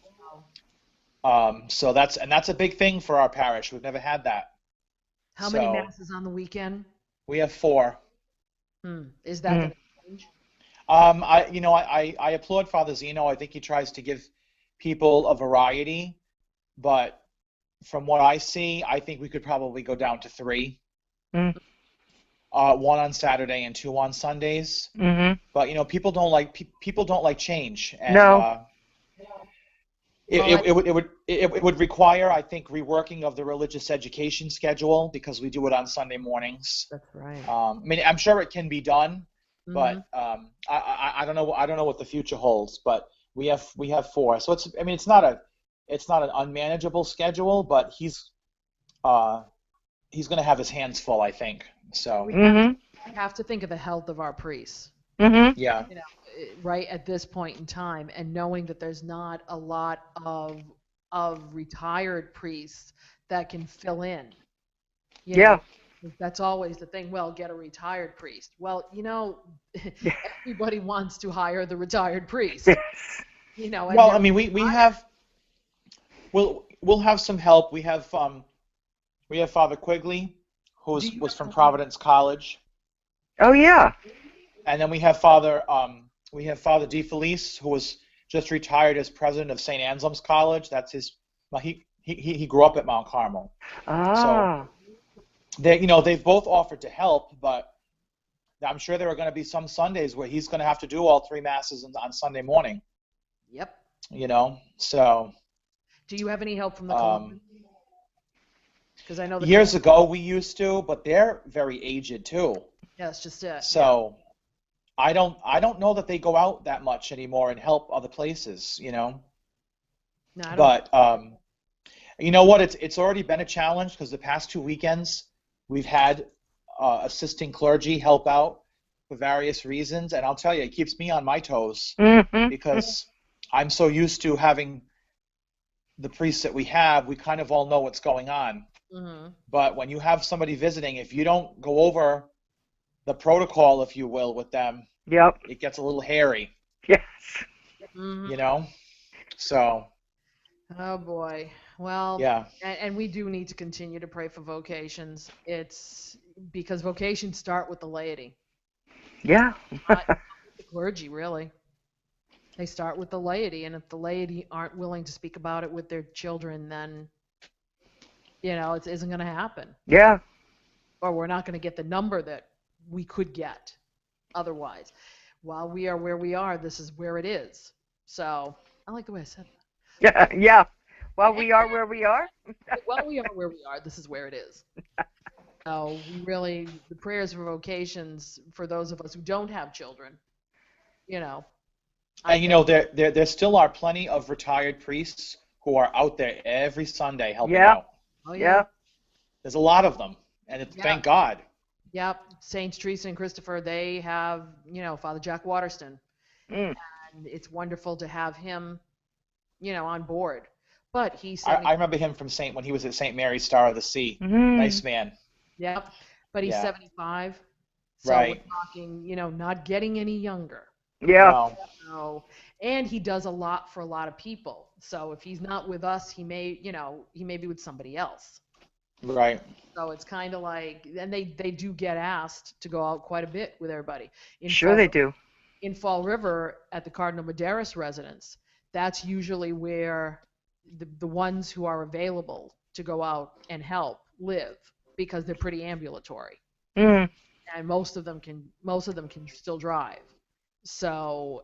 that's a big thing for our parish. We've never had that. How many masses on the weekend? We have 4. Is that going to change? I applaud Father Zeno. I think he tries to give people a variety, but from what I see, I think we could probably go down to 3. 1 on Saturday and 2 on Sundays. But you know, people don't like change. And, no. It would require, I think, reworking of the religious education schedule, because we do it on Sunday mornings. That's right. I mean, I'm sure it can be done, but I don't know. I don't know what the future holds. But we have 4. So it's not an unmanageable schedule, but he's going to have his hands full, I think. So we have to think of the health of our priests. Yeah. You know, right at this point in time, and knowing that there's not a lot of retired priests that can fill in. You know, that's always the thing. Well, get a retired priest. Well, you know, everybody wants to hire the retired priest. You know. Well, I mean, we'll have some help. We have Father Quigley, who was from Providence College. Oh yeah. And then we have Father DeFelice, who was just retired as president of St. Anselm's College. That's his. Well, he grew up at Mount Carmel. So they've both offered to help, but I'm sure there are going to be some Sundays where he's going to have to do all 3 masses on Sunday morning. Yep. You know, so. Do you have any help from the club? Because I know years ago we used to, but they're very aged too. Yeah, that's just it. So. I don't know that they go out that much anymore and help other places, you know. No, I don't. But you know what? It's already been a challenge, because the past 2 weekends we've had assisting clergy help out for various reasons, and I'll tell you, it keeps me on my toes, because I'm so used to having the priests that we have. We kind of all know what's going on. But when you have somebody visiting, if you don't go over the protocol, if you will, with them, it gets a little hairy. Yes. You know? So. Oh boy. Well, yeah. And we do need to continue to pray for vocations. It's because vocations start with the laity. Yeah. Not the clergy, really. They start with the laity, and if the laity aren't willing to speak about it with their children, then, you know, it isn't going to happen. Yeah. Or we're not going to get the number that we could get otherwise. While we are where we are, this is where it is. So I like the way I said that. Yeah. While we are where we are. While we are where we are, this is where it is. So we really, the prayers for vocations for those of us who don't have children, you know. And you know, there still are plenty of retired priests who are out there every Sunday helping out. Oh yeah. There's a lot of them, and thank God. Yep, Saints Teresa and Christopher, they have, you know, Father Jack Waterston. And it's wonderful to have him, you know, on board. But he's... I remember him from when he was at St. Mary's Star of the Sea. Nice man. Yep, but he's 75. So Right. we're talking, not getting any younger. Yeah. No. So, and he does a lot for a lot of people. So if he's not with us, he may be with somebody else. Right. So it's kind of like, and they do get asked to go out quite a bit with everybody. Sure they do. In Fall River at the Cardinal Medeiros residence, that's usually where the ones who are available to go out and help live, because they're pretty ambulatory, Mm. and most of them can still drive. So,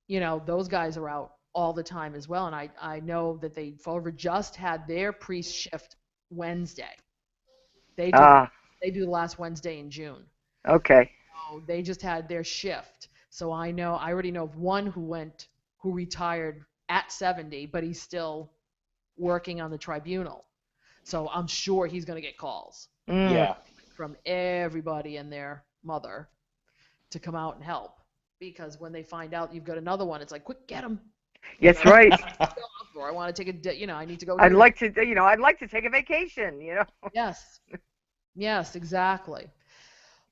those guys are out all the time as well. And I know that Fall River just had their priest shift Wednesday. They do the last Wednesday in June. Okay. So they just had their shift. So I already know of one who retired at 70, but he's still working on the tribunal. So I'm sure he's going to get calls Mm. Yeah. from everybody and their mother to come out and help. Because when they find out you've got another one, it's like, quick, get him. That's right. Or I want to take I need to go. I'd here. like to take a vacation. Yes. Yes, exactly.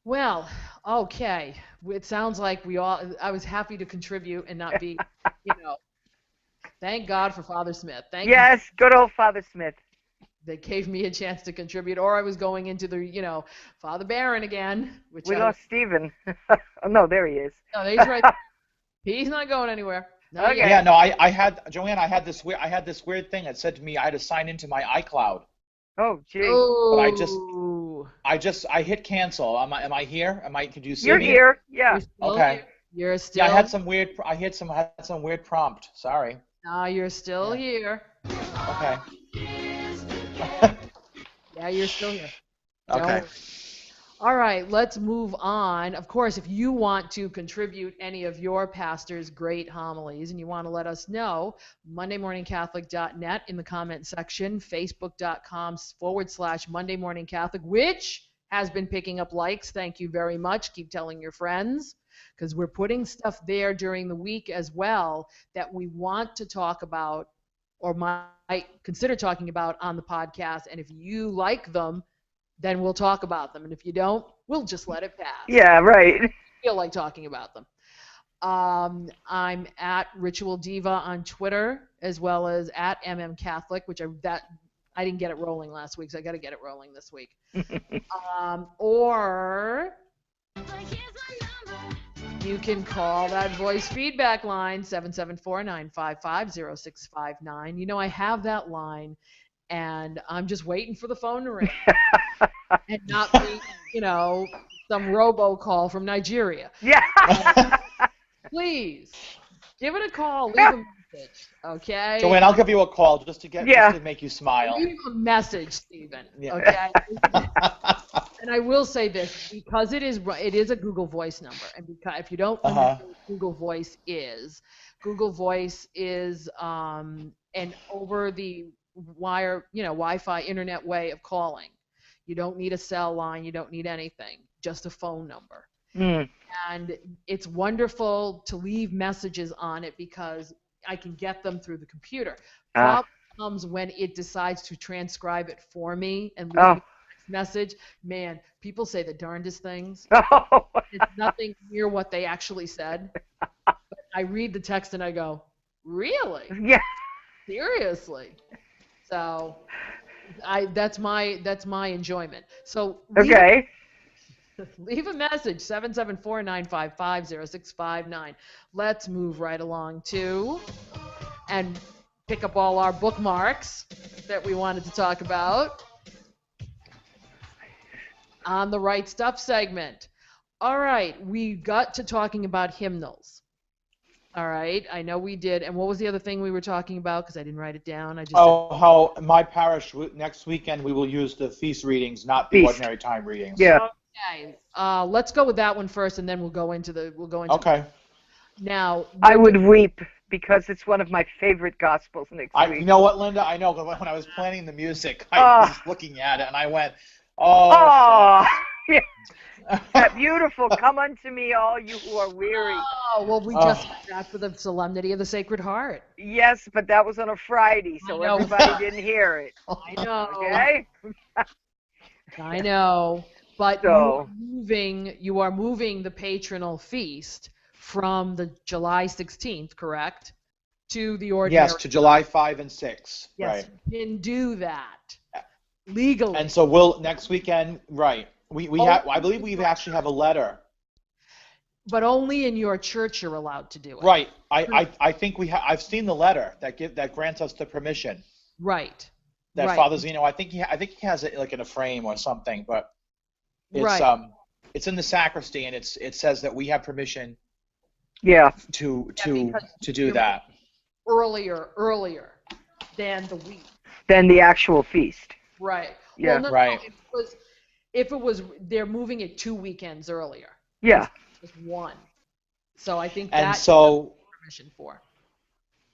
Well, okay. It sounds like I was happy to contribute and not be, thank God for Father Smith. Yes, good old Father Smith. They gave me a chance to contribute, or I was going into the, Father Barron again. We lost Stephen. Oh, no, there he is. No, he's right. He's not going anywhere. Not Okay. yet. Yeah. No. I had Joanne. I had this weird thing that said to me I had to sign into my iCloud. Oh, gee. Oh. I hit cancel. Am I here? Could you see You're me? here. Yeah. You're still Okay. here. You're still. Yeah. I had some weird prompt. Sorry. No, you're still here. Okay. Yeah, you're still here. Don't Okay. worry. All right, let's move on. Of course, if you want to contribute any of your pastor's great homilies and you want to let us know, MondayMorningCatholic.net in the comment section, Facebook.com/MondayMorningCatholic, which has been picking up likes. Thank you very much. Keep telling your friends, because we're putting stuff there during the week as well that we want to talk about or might consider talking about on the podcast. And if you like them, then we'll talk about them. And if you don't, we'll just let it pass. Yeah, right. I feel like talking about them. I'm at Ritual Diva on Twitter, as well as at MMCatholic, which I didn't get it rolling last week, so I got to get it rolling this week. Or you can call that voice feedback line, 774-955-0659. I have that line, and I'm just waiting for the phone to ring. And not be, some robocall from Nigeria. Yeah. Please, give it a call. Leave a message, okay? Joanne, I'll give you a call just to make you smile. Leave a message, Stephen, Yeah. okay? And I will say this, because it is a Google Voice number, and because if you don't understand what Google Voice is an over the wire, Wi-Fi internet way of calling. You don't need a cell line, you don't need anything, just a phone number. Mm. And it's wonderful to leave messages on it because I can get them through the computer. Problem comes when it decides to transcribe it for me and leave a message. Man, people say the darndest things. Oh. It's nothing near what they actually said. But I read the text and I go, really? Yeah. Seriously? So that's my enjoyment. So Okay. leave a message, 774-955-0659. Let's move right along and pick up all our bookmarks that we wanted to talk about on the Right Stuff segment. All right, we got to talking about hymnals. All right, I know we did. And what was the other thing we were talking about? Because I didn't write it down. How my parish next weekend we will use the feast readings, not the ordinary time readings. Yeah. Okay, let's go with that one first, and then we'll go into Okay. Now, I would weep because it's one of my favorite gospels next week. You know what, Linda? I know, because when I was planning the music, I was looking at it, and I went, oh. Yeah. That beautiful, come unto me, all you who are weary. Oh, well, we just had that for the Solemnity of the Sacred Heart. Yes, but that was on a Friday, so everybody didn't hear it. I know. Okay? I know. But So- you are moving the patronal feast from the July 16th, correct? To the ordinary. Yes, to July 5 and 6. Yes, Right. you can do that legally. And so we'll next weekend, right? We have. I believe Only we actually have a letter. but only in your church you're allowed to do it. Right. I think we have. I've seen the letter that grants us the permission. Right. That Right. Father Zeno. I think he has it like in a frame or something, but it's Right. it's in the sacristy and it says that we have permission Yeah. to because do you're that. Earlier than the week. Then the actual feast. Right. Yeah. Well, no, Right. if it was, they're moving it 2 weekends earlier. Yeah. Just one. So I think And that so you have permission for.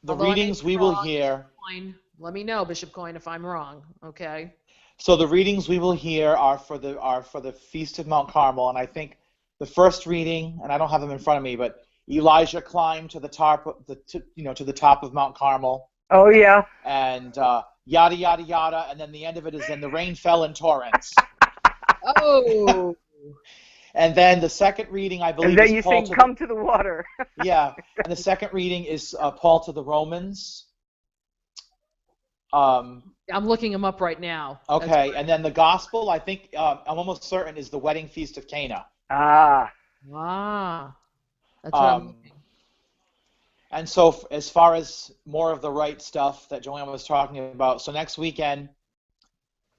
the Although I may readings be we will wrong, hear. Coin, let me know, Bishop Coin, if I'm wrong. Okay. So the readings we will hear are for the Feast of Mount Carmel, and I think the first reading, and I don't have them in front of me, but Elijah climbed to the top of to the top of Mount Carmel, Oh yeah. and yada yada yada, and then the end of it is then the rain fell in torrents. Oh. And then the second reading, I believe, And then is you Paul sing "Come to the Water." yeah, and the second reading is Paul to the Romans. I'm looking them up right now. That's Okay, right. and then the gospel, I think I'm almost certain is the wedding feast of Cana. Ah. Ah. That's what I'm looking. And so as far as more of the right stuff that Joanne was talking about, so next weekend,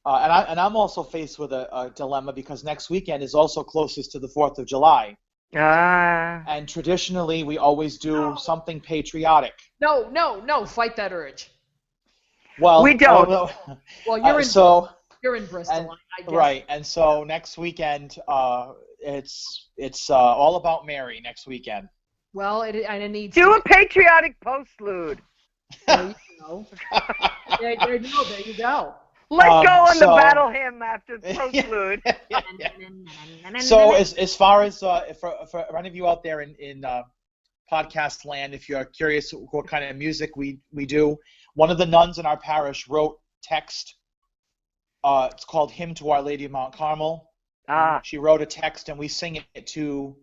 and I'm also faced with a dilemma because next weekend is also closest to the 4th of July. Ah. And traditionally, we always do something patriotic. No, fight that urge. Well, We don't. Well, you're in so you're in Bristol, and- I guess. right, and so next weekend, it's all about Mary next weekend. Well, it needs Do to a patriotic postlude. There you go. there you go. Let go on the so- battle hymn after the postlude. So as far as for any of you out there in podcast land, if you're curious what kind of music we do, one of the nuns in our parish wrote text. It's called "Hymn to Our Lady of Mount Carmel." Ah. She wrote a text, and we sing it to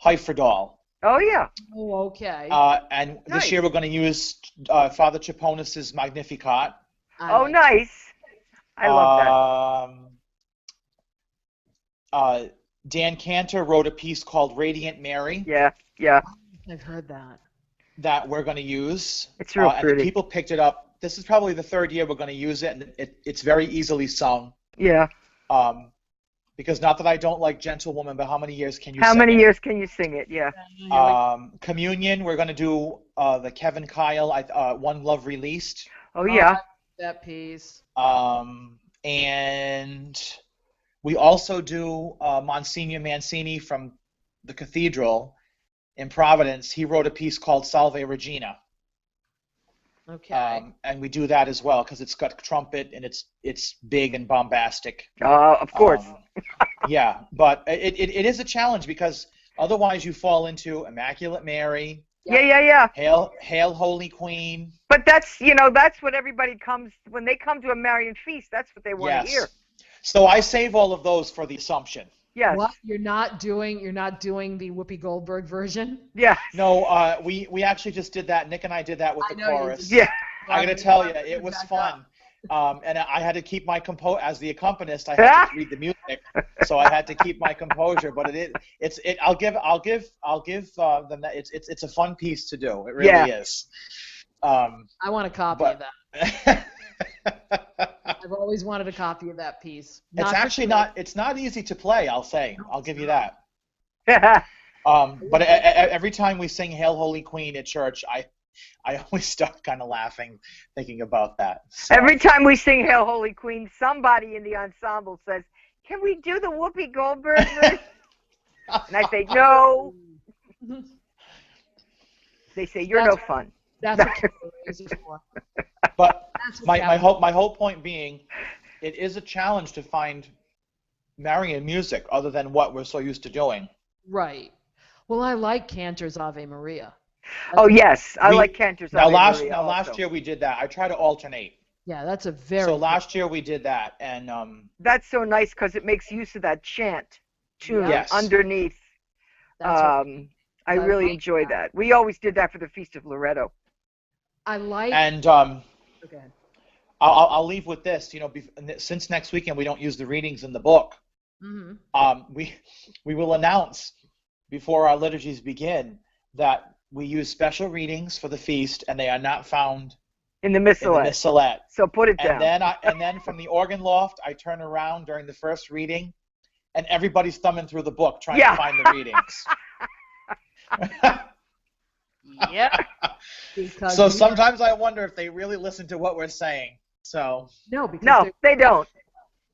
Heiferdal. Oh yeah. Oh, okay. And Nice. this year we're going to use Father Chaponis's Magnificat. I Oh like- nice. I love that. Dan Cantor wrote a piece called "Radiant Mary" Yeah. Yeah. I've heard that. that we're going to use. It's real And pretty. people picked it up. This is probably the third year we're going to use it, and it's very easily sung. Yeah. Because not that I don't like Gentlewoman, but how many years can you How sing many it? years can you sing it? Yeah. Communion, we're going to do the Kevin Kyle, One Love Released. Oh yeah. That piece. And we also do Monsignor Mancini from the Cathedral in Providence. He wrote a piece called Salve Regina. Okay. And we do that as well because it's got trumpet and it's big and bombastic. Of course. Yeah, but it is a challenge because otherwise you fall into Immaculate Mary, Yeah. Hail Holy Queen. But that's what everybody comes when they come to a Marian feast. That's what they want to hear. So I save all of those for the Assumption. Yes. What you're not doing the Whoopi Goldberg version? Yes. No, we actually just did that. Nick and I did that with I the know you chorus. did. Yeah. I gotta tell you, it was fun. And I had to keep my as the accompanist. I had to read the music, so I had to keep my composure. But I'll give them that. It's a fun piece to do. It really is. I want a copy of that. It's I've always wanted a copy of that piece. Not actually for- not. It's not easy to play. I'll say. I'll give you that. But every time we sing "Hail Holy Queen" at church, I always start kind of laughing thinking about that. So. Every time we sing "Hail Holy Queen," somebody in the ensemble says, "Can we do the Whoopi Goldberg version?" And I say, "No." They say, "You're no fun." That's what Cabaret is for. But That's what my whole point being, it is a challenge to find Marian music other than what we're so used to doing. Right. Well, I like Cantor's Ave Maria. Oh yes, I We- like Cantor's Now Ave last Maria now last also. year we did that. I try to alternate. Yeah, that's a very So good- last year we did that, and That's so nice because it makes use of that chant tune Yes. underneath. that's what I I really like enjoy that. We always did that for the Feast of Loretto. I like. and Okay. I'll leave with this. Since next weekend we don't use the readings in the book. Mm-hmm. We will announce before our liturgies begin that we use special readings for the feast, and they are not found In the in the Missalette. Missalette. So put it down. And then from the organ loft, I turn around during the first reading, and everybody's thumbing through the book trying Yeah. to find the readings. Yeah. Because So sometimes I wonder if they really listen to what we're saying. So because No, they don't.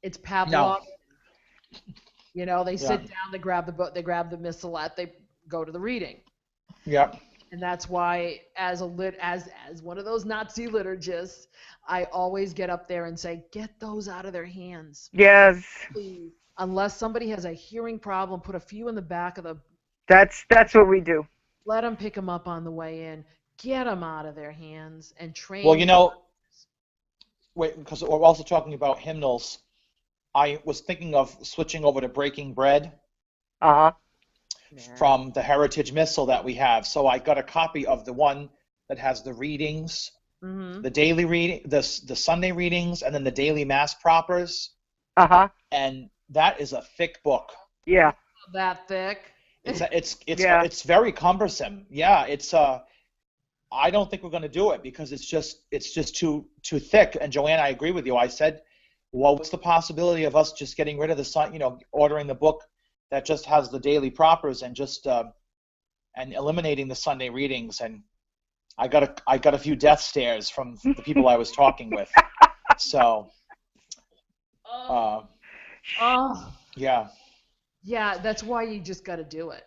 it's Pavlov. No. You know, they sit Yeah. down, they grab the book, they grab the missalette, they go to the reading. yeah, And that's why, as one of those Nazi liturgists, I always get up there and say, get those out of their hands, Yes, please. Unless somebody has a hearing problem, put a few in the back of the. that's what we do. Let them pick them up on the way in. Get them out of their hands and train. well, wait, because we're also talking about hymnals. I was thinking of switching over to Breaking Bread Uh-huh. from the Heritage Missal that we have. So I got a copy of the one that has the readings, Mm-hmm. the daily reading, the Sunday readings, and then the daily Mass propers. Uh-huh. And that is a thick book. Yeah. That thick. Yeah. It's very cumbersome. Yeah, I don't think we're going to do it because it's just too thick. And Joanne, I agree with you. I said, well, what's the possibility of us just getting rid of ordering the book that just has the daily propers and just and eliminating the Sunday readings? And I got a few death stares from the people I was talking with. So, Oh. yeah. Yeah, that's why you just got to do it.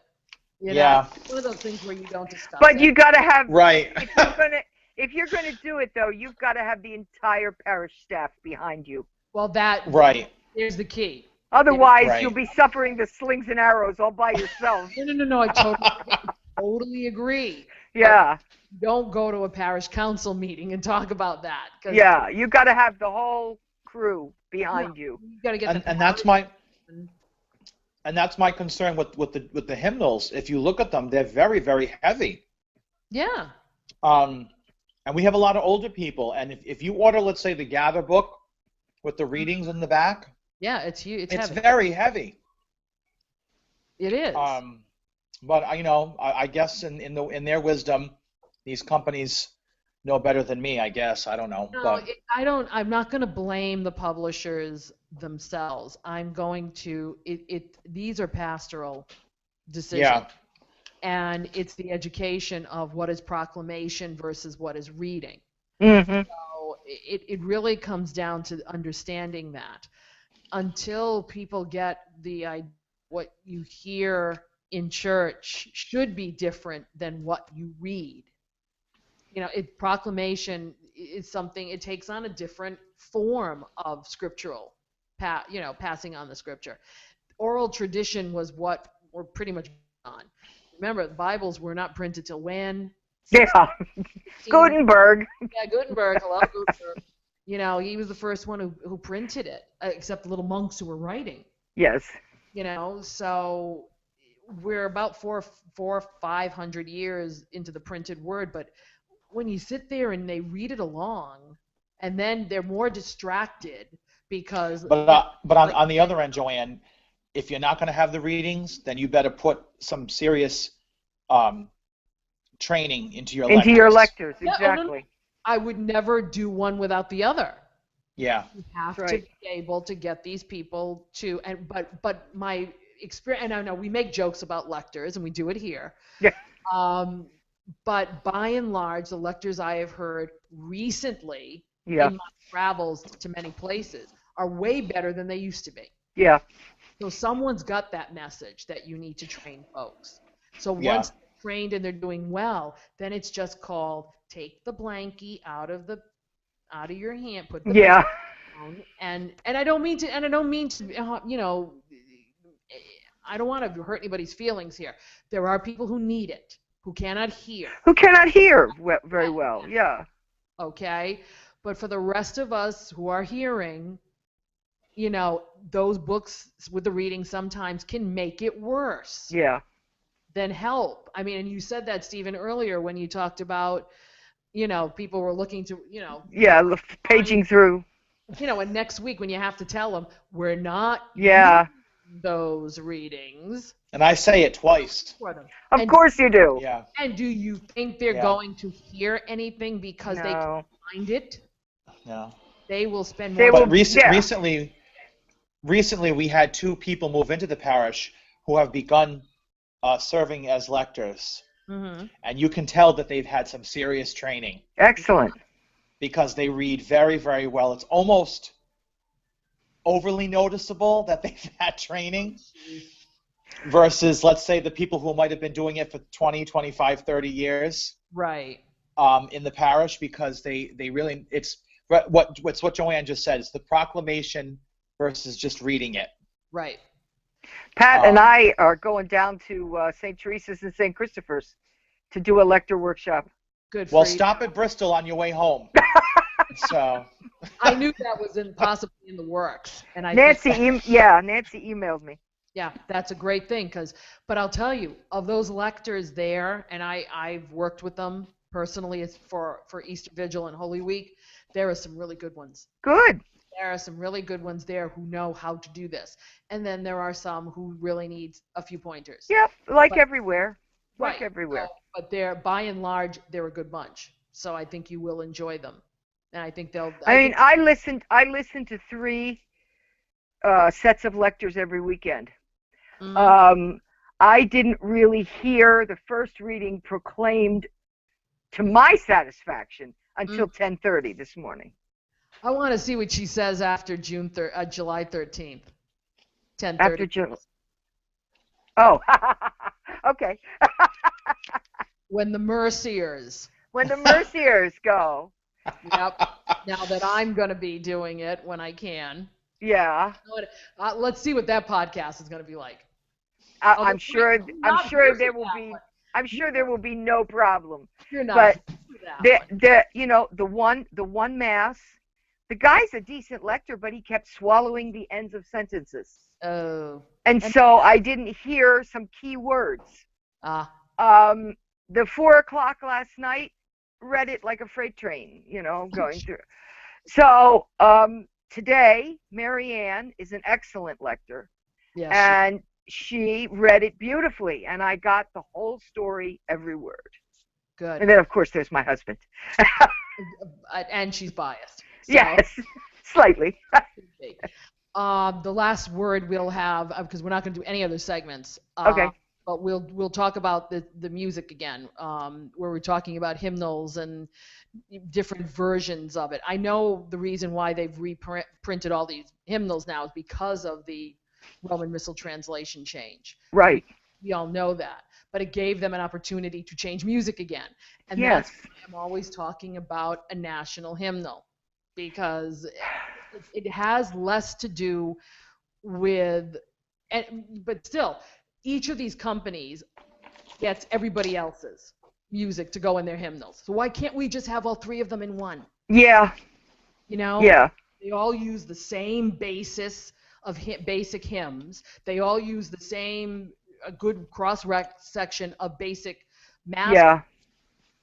You know, Yeah. it's one of those things where you don't discuss But it. you got to have Right. if you're gonna do it though, you've got to have the entire parish staff behind you. Well, that Right. here's the key. Otherwise, Right. you'll be suffering the slings and arrows all by yourself. No. I totally agree. Yeah. Don't go to a parish council meeting and talk about that. 'Cause Yeah. You got to have the whole crew behind you. you got to get And that's my concern with the hymnals. If you look at them, they're very, very heavy. Yeah. And we have a lot of older people. And if you order, let's say, the Gather book with the readings in the back, Yeah, it's huge. It's it's heavy. very heavy. It is. But I guess in their wisdom, these companies know better than me. I guess I don't know. No, But I'm not going to blame the publishers themselves. I'm going to. These are pastoral decisions. yeah, And it's the education of what is proclamation versus what is reading. Mm-hmm. So it really comes down to understanding that. Until people get what you hear in church should be different than what you read. You know, proclamation is something, it takes on a different form of scriptural, passing on the scripture. Oral tradition was what we're pretty much on. Remember, the Bibles were not printed till when? Yeah. Gutenberg. Yeah, Gutenberg. Hello, Gutenberg. You know, he was the first one who printed it, except the little monks who were writing. Yes. You know, so we're about 400 or 500 years into the printed word, but when you sit there and they read it along, and then they're more distracted because. but on the other end, Joanne, if you're not going to have the readings, then you better put some serious training into your lectures. Into your lectures, Yeah, exactly. I would never do one without the other. Yeah. You have Right. to be able to get these people to, but my experience, and I know we make jokes about lectors, and we do it here. Yeah. But by and large, the lectors I have heard recently Yeah. in my travels to many places are way better than they used to be. Yeah. So someone's got that message that you need to train folks. So Yeah. once they're trained and they're doing well, then it's just called take the blankie out of your hand, put the Yeah. down, and I don't mean to, I don't want to hurt anybody's feelings here. There are people who need it, who cannot hear, Who cannot hear very well. Yeah. okay? But for the rest of us who are hearing, you know, those books with the reading sometimes can make it worse Yeah. than help. I mean, and you said that, Stephen, earlier when you talked about, you know, people were looking to, you know, Yeah. Paging through. you know, and next week when you have to tell them, we're not Yeah. using those readings And I say it twice. for them. Of And, course you do. Yeah. and do you think they're Yeah. going to hear anything because they No. can find it? No. They will spend They more will- But yeah. recently we had 2 people move into the parish who have begun serving as lectors, Mm-hmm. and you can tell that they've had some serious training Excellent. because they read very, very well. It's almost overly noticeable that they've had training versus, let's say, the people who might have been doing it for 20, 25, 30 years Right. in the parish, because they really, it's what Joanne just said. It's the proclamation versus just reading it. Right. Pat and I are going down to St. Teresa's and St. Christopher's to do a lecture workshop. Good for Well, you. stop at Bristol on your way home. So I knew that was possibly in the works, and I Nancy, think, Nancy emailed me. yeah, that's a great thing. But I'll tell you, of those lectors there, and I've worked with them personally for Easter Vigil and Holy Week. There are some really good ones. Good. There are some really good ones there who know how to do this, and then there are some who really need a few pointers. Yep, like But- everywhere. Like Right. everywhere. But they're, by and large, they're a good bunch. So I think you will enjoy them, and I think they'll. I mean, I listened to 3 sets of lectures every weekend. Mhm. I didn't really hear the first reading proclaimed to my satisfaction until 10:30 this morning. I want to see what she says after July 13th. 10:30. After June. Oh, okay. When the Merciers. When the Merciers go. Yep. Now that I'm going to be doing it when I can. Yeah. Let's see what that podcast is going to be like. I'm sure. not There will that be. one. I'm sure there will be no problem. You're not. But that one. you know, the one mass. The guy's a decent lector, but he kept swallowing the ends of sentences, Oh. and so I didn't hear some key words. Ah. The 4 o'clock last night, read it like a freight train, you know, going through. So today, Marianne is an excellent lector, Yeah. and she read it beautifully, and I got the whole story, every word. Good. And then, of course, there's my husband. And she's biased. So. Yes, slightly. The last word we'll have, because we're not going to do any other segments. Okay. But we'll talk about the music again, where we're talking about hymnals and different versions of it. I know the reason why they've reprinted all these hymnals now is because of the Roman Missal translation change. Right. We all know that. But it gave them an opportunity to change music again. And Yes. that's why I'm always talking about a national hymnal, because it has less to do with, but still, each of these companies gets everybody else's music to go in their hymnals. So why can't we just have all 3 of them in one? Yeah. You know? Yeah. They all use the same basis of basic hymns. They all use the same a good cross-section of basic mass. Yeah.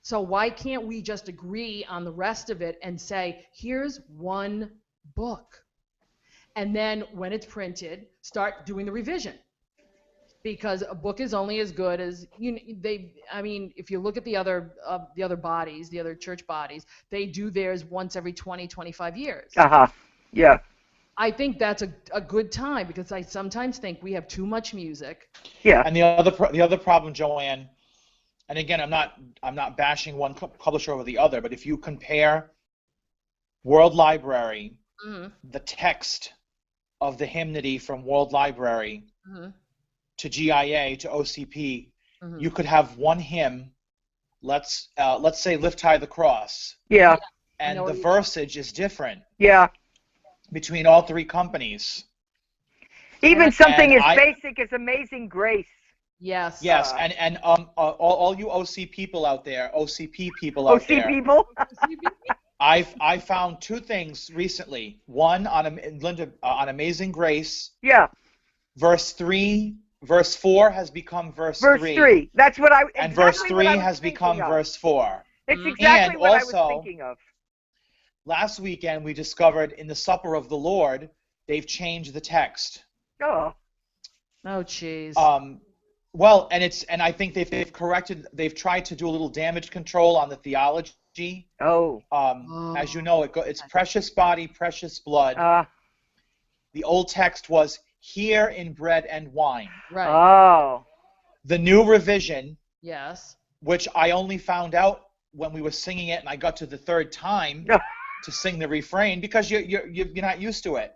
So why can't we just agree on the rest of it and say, here's one book? And then when it's printed, start doing the revision. Because a book is only as good as I mean, if you look at the other bodies, the other church bodies, they do theirs once every 20, 25 years. Uh-huh. Yeah. I think that's a good time, because I sometimes think we have too much music. Yeah. And the other problem, Joanne, and again, I'm not bashing one publisher over the other, but if you compare World Library, the text of the hymnody from World Library to GIA to OCP, you could have one hymn, let's say Lift High the Cross, Yeah. and the versage is different Yeah. between all 3 companies. Even something and as basic as Amazing Grace. Yes. Yes, and all you OC people out there, OCP people out OC there, people. I found two things recently. One Linda on Amazing Grace, Yeah, verse 4 has become verse verse 3, 3. That's what I and verse exactly 3 what I was has thinking become of. verse 4. It's Mhm. exactly And what I was also, thinking of. last weekend we discovered in the Supper of the Lord they've changed the text. Oh, Oh, jeez. Well, and I think they've tried to do a little damage control on the theology. oh, As you know, it's precious body, precious blood. The old text was here in bread and wine. Right. oh. The new revision, Yes. which I only found out when we were singing it, and I got to the third time to sing the refrain because you're not used to it.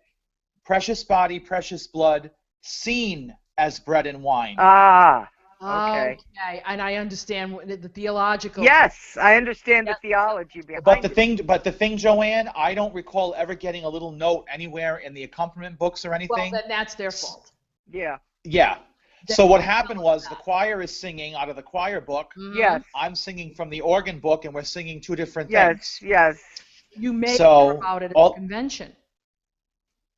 Precious body, precious blood, seen as bread and wine. Okay. Okay. And I understand the theological. Yes, I understand the theology behind But it. the thing, Joanne, I don't recall ever getting a little note anywhere in the accompaniment books or Well, anything. then that's their fault. Yeah. Yeah. So what happened was the choir is singing out of the choir book. Mhm. Yes. I'm singing from the organ book, and we're singing two different Yes. things. Yes. You may So, hear about it at all- the convention.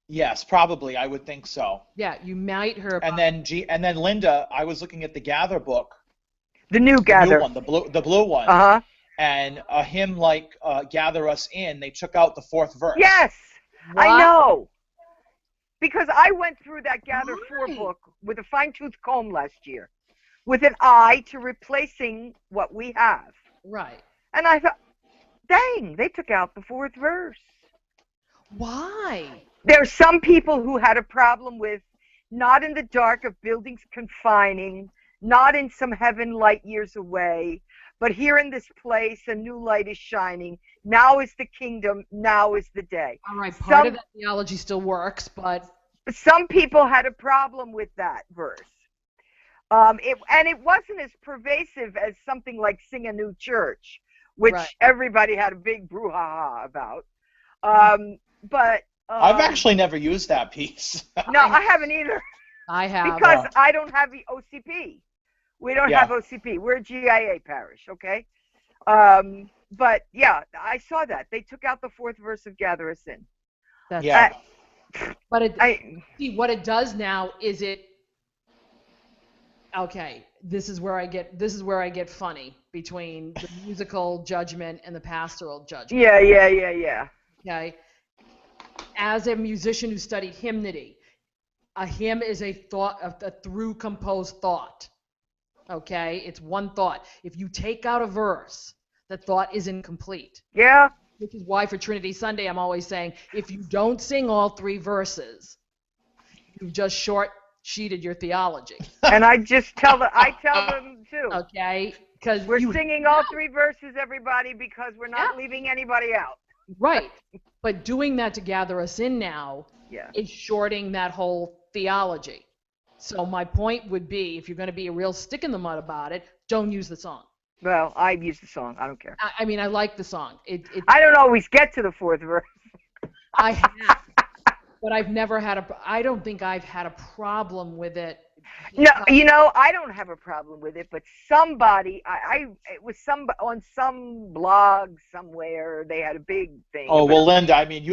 Yes, probably. I would think so. Yeah, you might hear about And then Linda, I was looking at the Gather book, The new the gather. new one, the blue one, Uh-huh. and a hymn like "Gather Us In." They took out the fourth verse. Yes. What? I know. Because I went through that Gather 4 Why? book with a fine-tooth comb last year with an eye to replacing what we have. Right. And I thought, dang, they took out the 4th verse. Why? There are some people who had a problem with not in the dark of buildings confining, not in some heaven light years away, but here in this place a new light is shining. Now is the kingdom, now is the day. All right, part of Some- that theology still works, but Some people had a problem with that verse. It wasn't as pervasive as something like Sing a New Church, which Right. everybody had a big brouhaha about. But I've actually never used that piece. no, I haven't either. I have. Because I don't have the OCP. We don't Yeah. have OCP. We're a GIA parish, okay? But yeah, I saw that. They took out the 4th verse of Gather Us In. That's, Yeah. But I, see, what it does now is okay, this is where I get funny between the musical judgment and the pastoral judgment. yeah. Okay. As a musician who studied hymnody, a hymn is a through composed thought. Okay? It's one thought. If you take out a verse, the thought is incomplete. Yeah. Which is why for Trinity Sunday I'm always saying, if you don't sing all 3 verses, you've just short-sheeted your theology. And I tell them too. Okay? Because We're singing all 3 verses, everybody, because we're not leaving anybody out. Right. But doing that to gather us in now Yeah. is shorting that whole theology. So my point would be, if you're going to be a real stick in the mud about it, don't use the song. Well, I use the song. I don't care. I mean, I like the song. I don't always get to the 4th verse. I have, but I don't think I've had a problem with it. No, I don't have a problem with it, but somebody, it was on some blog somewhere, they had a big thing. Oh well, Linda. I mean,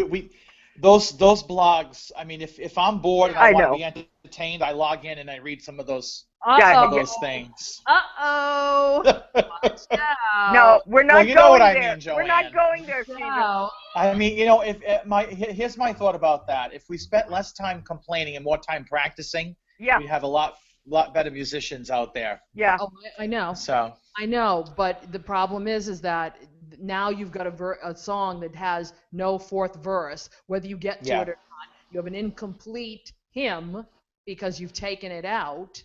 those blogs. I mean, if I'm bored and I want to be entertained, I log in and I read some of those things. Uh-oh. No, we're not Well, you know going what I there. mean, Joanne. We're not going there, Stephen. No. I mean, here's my thought about that. If we spent less time complaining and more time practicing, Yeah, we'd have a lot better musicians out there. yeah. Oh, I know. So I know, but the problem is that now you've got a song that has no 4th verse, whether you get to it or not. You have an incomplete hymn because you've taken it out.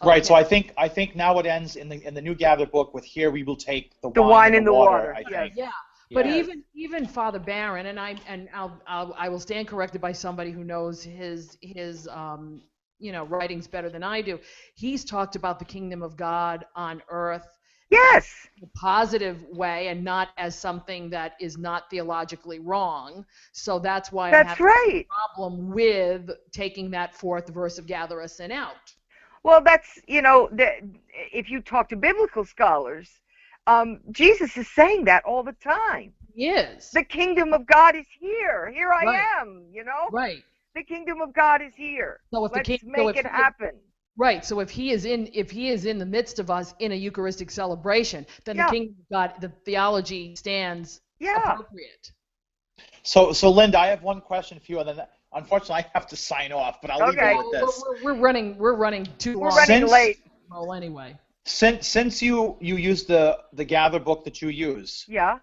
Right. Okay. So I think now it ends in the New Gather book with "Here we will take the wine and and the water." I Yes. think. Yeah, but Yeah. even Father Barron, and I will stand corrected by somebody who knows his writings better than I do. He's talked about the kingdom of God on earth Yes. in a positive way and not as something that is not theologically wrong. So that's why I'm That's having right. a problem with taking that 4th verse of Gather Us In out. Well, that's, if you talk to biblical scholars, Jesus is saying that all the time. He is. The kingdom of God is here. Here I Right. am, you know? Right. The kingdom of God is here. So if the Let's king, so make if it he- happen. Right. So if he is in the midst of us in a Eucharistic celebration, then Yeah. the kingdom of God, the theology stands Yeah. appropriate. So Linda, I have one question for you, and then unfortunately I have to sign off, but I'll leave Okay. you with this. We're running too We're long. running Since- late. Well, anyway. Since you use the Gather book that you use, Yeah.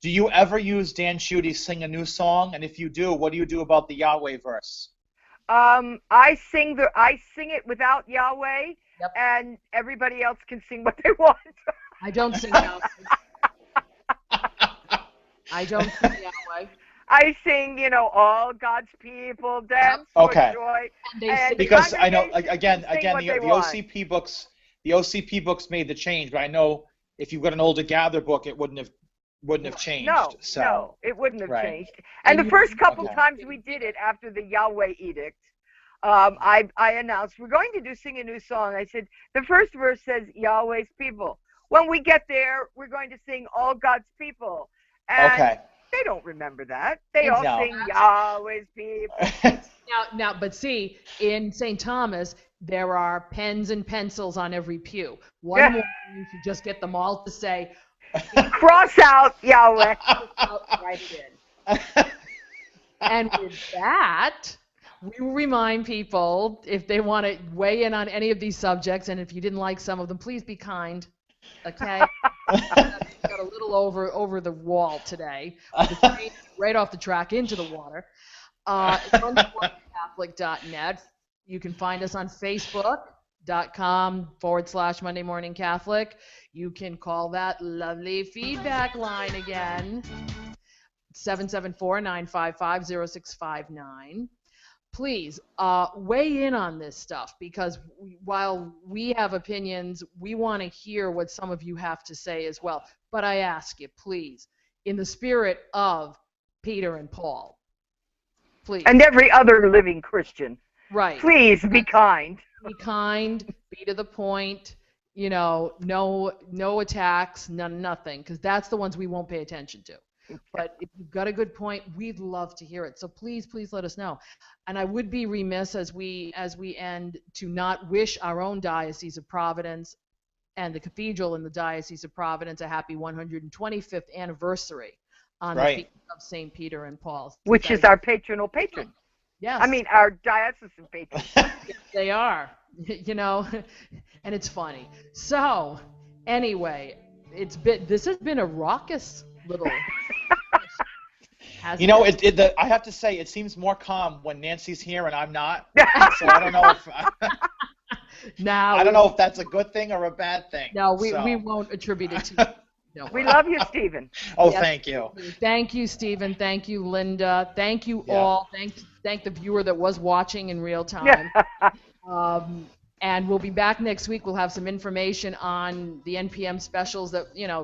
do you ever use Dan Schuette's Sing a New Song? And if you do, what do you do about the Yahweh verse? I sing it without Yahweh, Yep. and everybody else can sing what they want. I don't sing Yahweh. I don't sing Yahweh. I sing, all God's people dance Okay. for joy. And they And sing Because I know, congregations again, can sing what the they want. OCP books made the change, but I know if you've got an older Gather book, it wouldn't have changed. No, it wouldn't have Right. changed. And the first couple Okay. times we did it after the Yahweh edict, I announced we're going to do Sing a New Song. I said the first verse says Yahweh's people. When we get there, we're going to sing all God's people. And Okay. they don't remember that. They all No. sing Yahweh's people. Now, but see, in St. Thomas, there are pens and pencils on every pew. One Yeah. more, you should just get them all to say, Cross out Yahweh. write it in. And with that, we will remind people if they want to weigh in on any of these subjects, and if you didn't like some of them, please be kind. Okay? Got a little over the wall today. With the train right off the track into the water. Catholic.net. You can find us on Facebook.com/Monday Morning Catholic. You can call that lovely feedback line again. 774-955-0659. Please weigh in on this stuff, because while we have opinions, we want to hear what some of you have to say as well. But I ask you, please, in the spirit of Peter and Paul, please. And every other living Christian. Right. Please be kind. Be kind, be to the point, no attacks, nothing, because that's the ones we won't pay attention to. But if you've got a good point, we'd love to hear it. So please let us know. And I would be remiss as we end to not wish our own Diocese of Providence and the cathedral in the Diocese of Providence a happy 125th anniversary on Right. the feast of St. Peter and Paul. Which is our patronal patron. Yes. I mean, our diocesan patron. They are, and it's funny. So, anyway, this has been a raucous little. I have to say, it seems more calm when Nancy's here and I'm not. So I don't know if Now, I don't know if that's a good thing or a bad thing. No, we So- won't attribute it to you. No. We love you, Stephen. Oh, Yes. thank you. Thank you, Stephen. Thank you, Linda. Thank you Yeah. all. Thank the viewer that was watching in real time. And we'll be back next week. We'll have some information on the NPM specials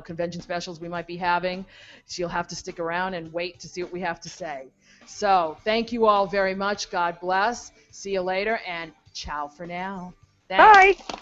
convention specials we might be having. So you'll have to stick around and wait to see what we have to say. So thank you all very much. God bless. See you later, and ciao for now. Thanks. Bye.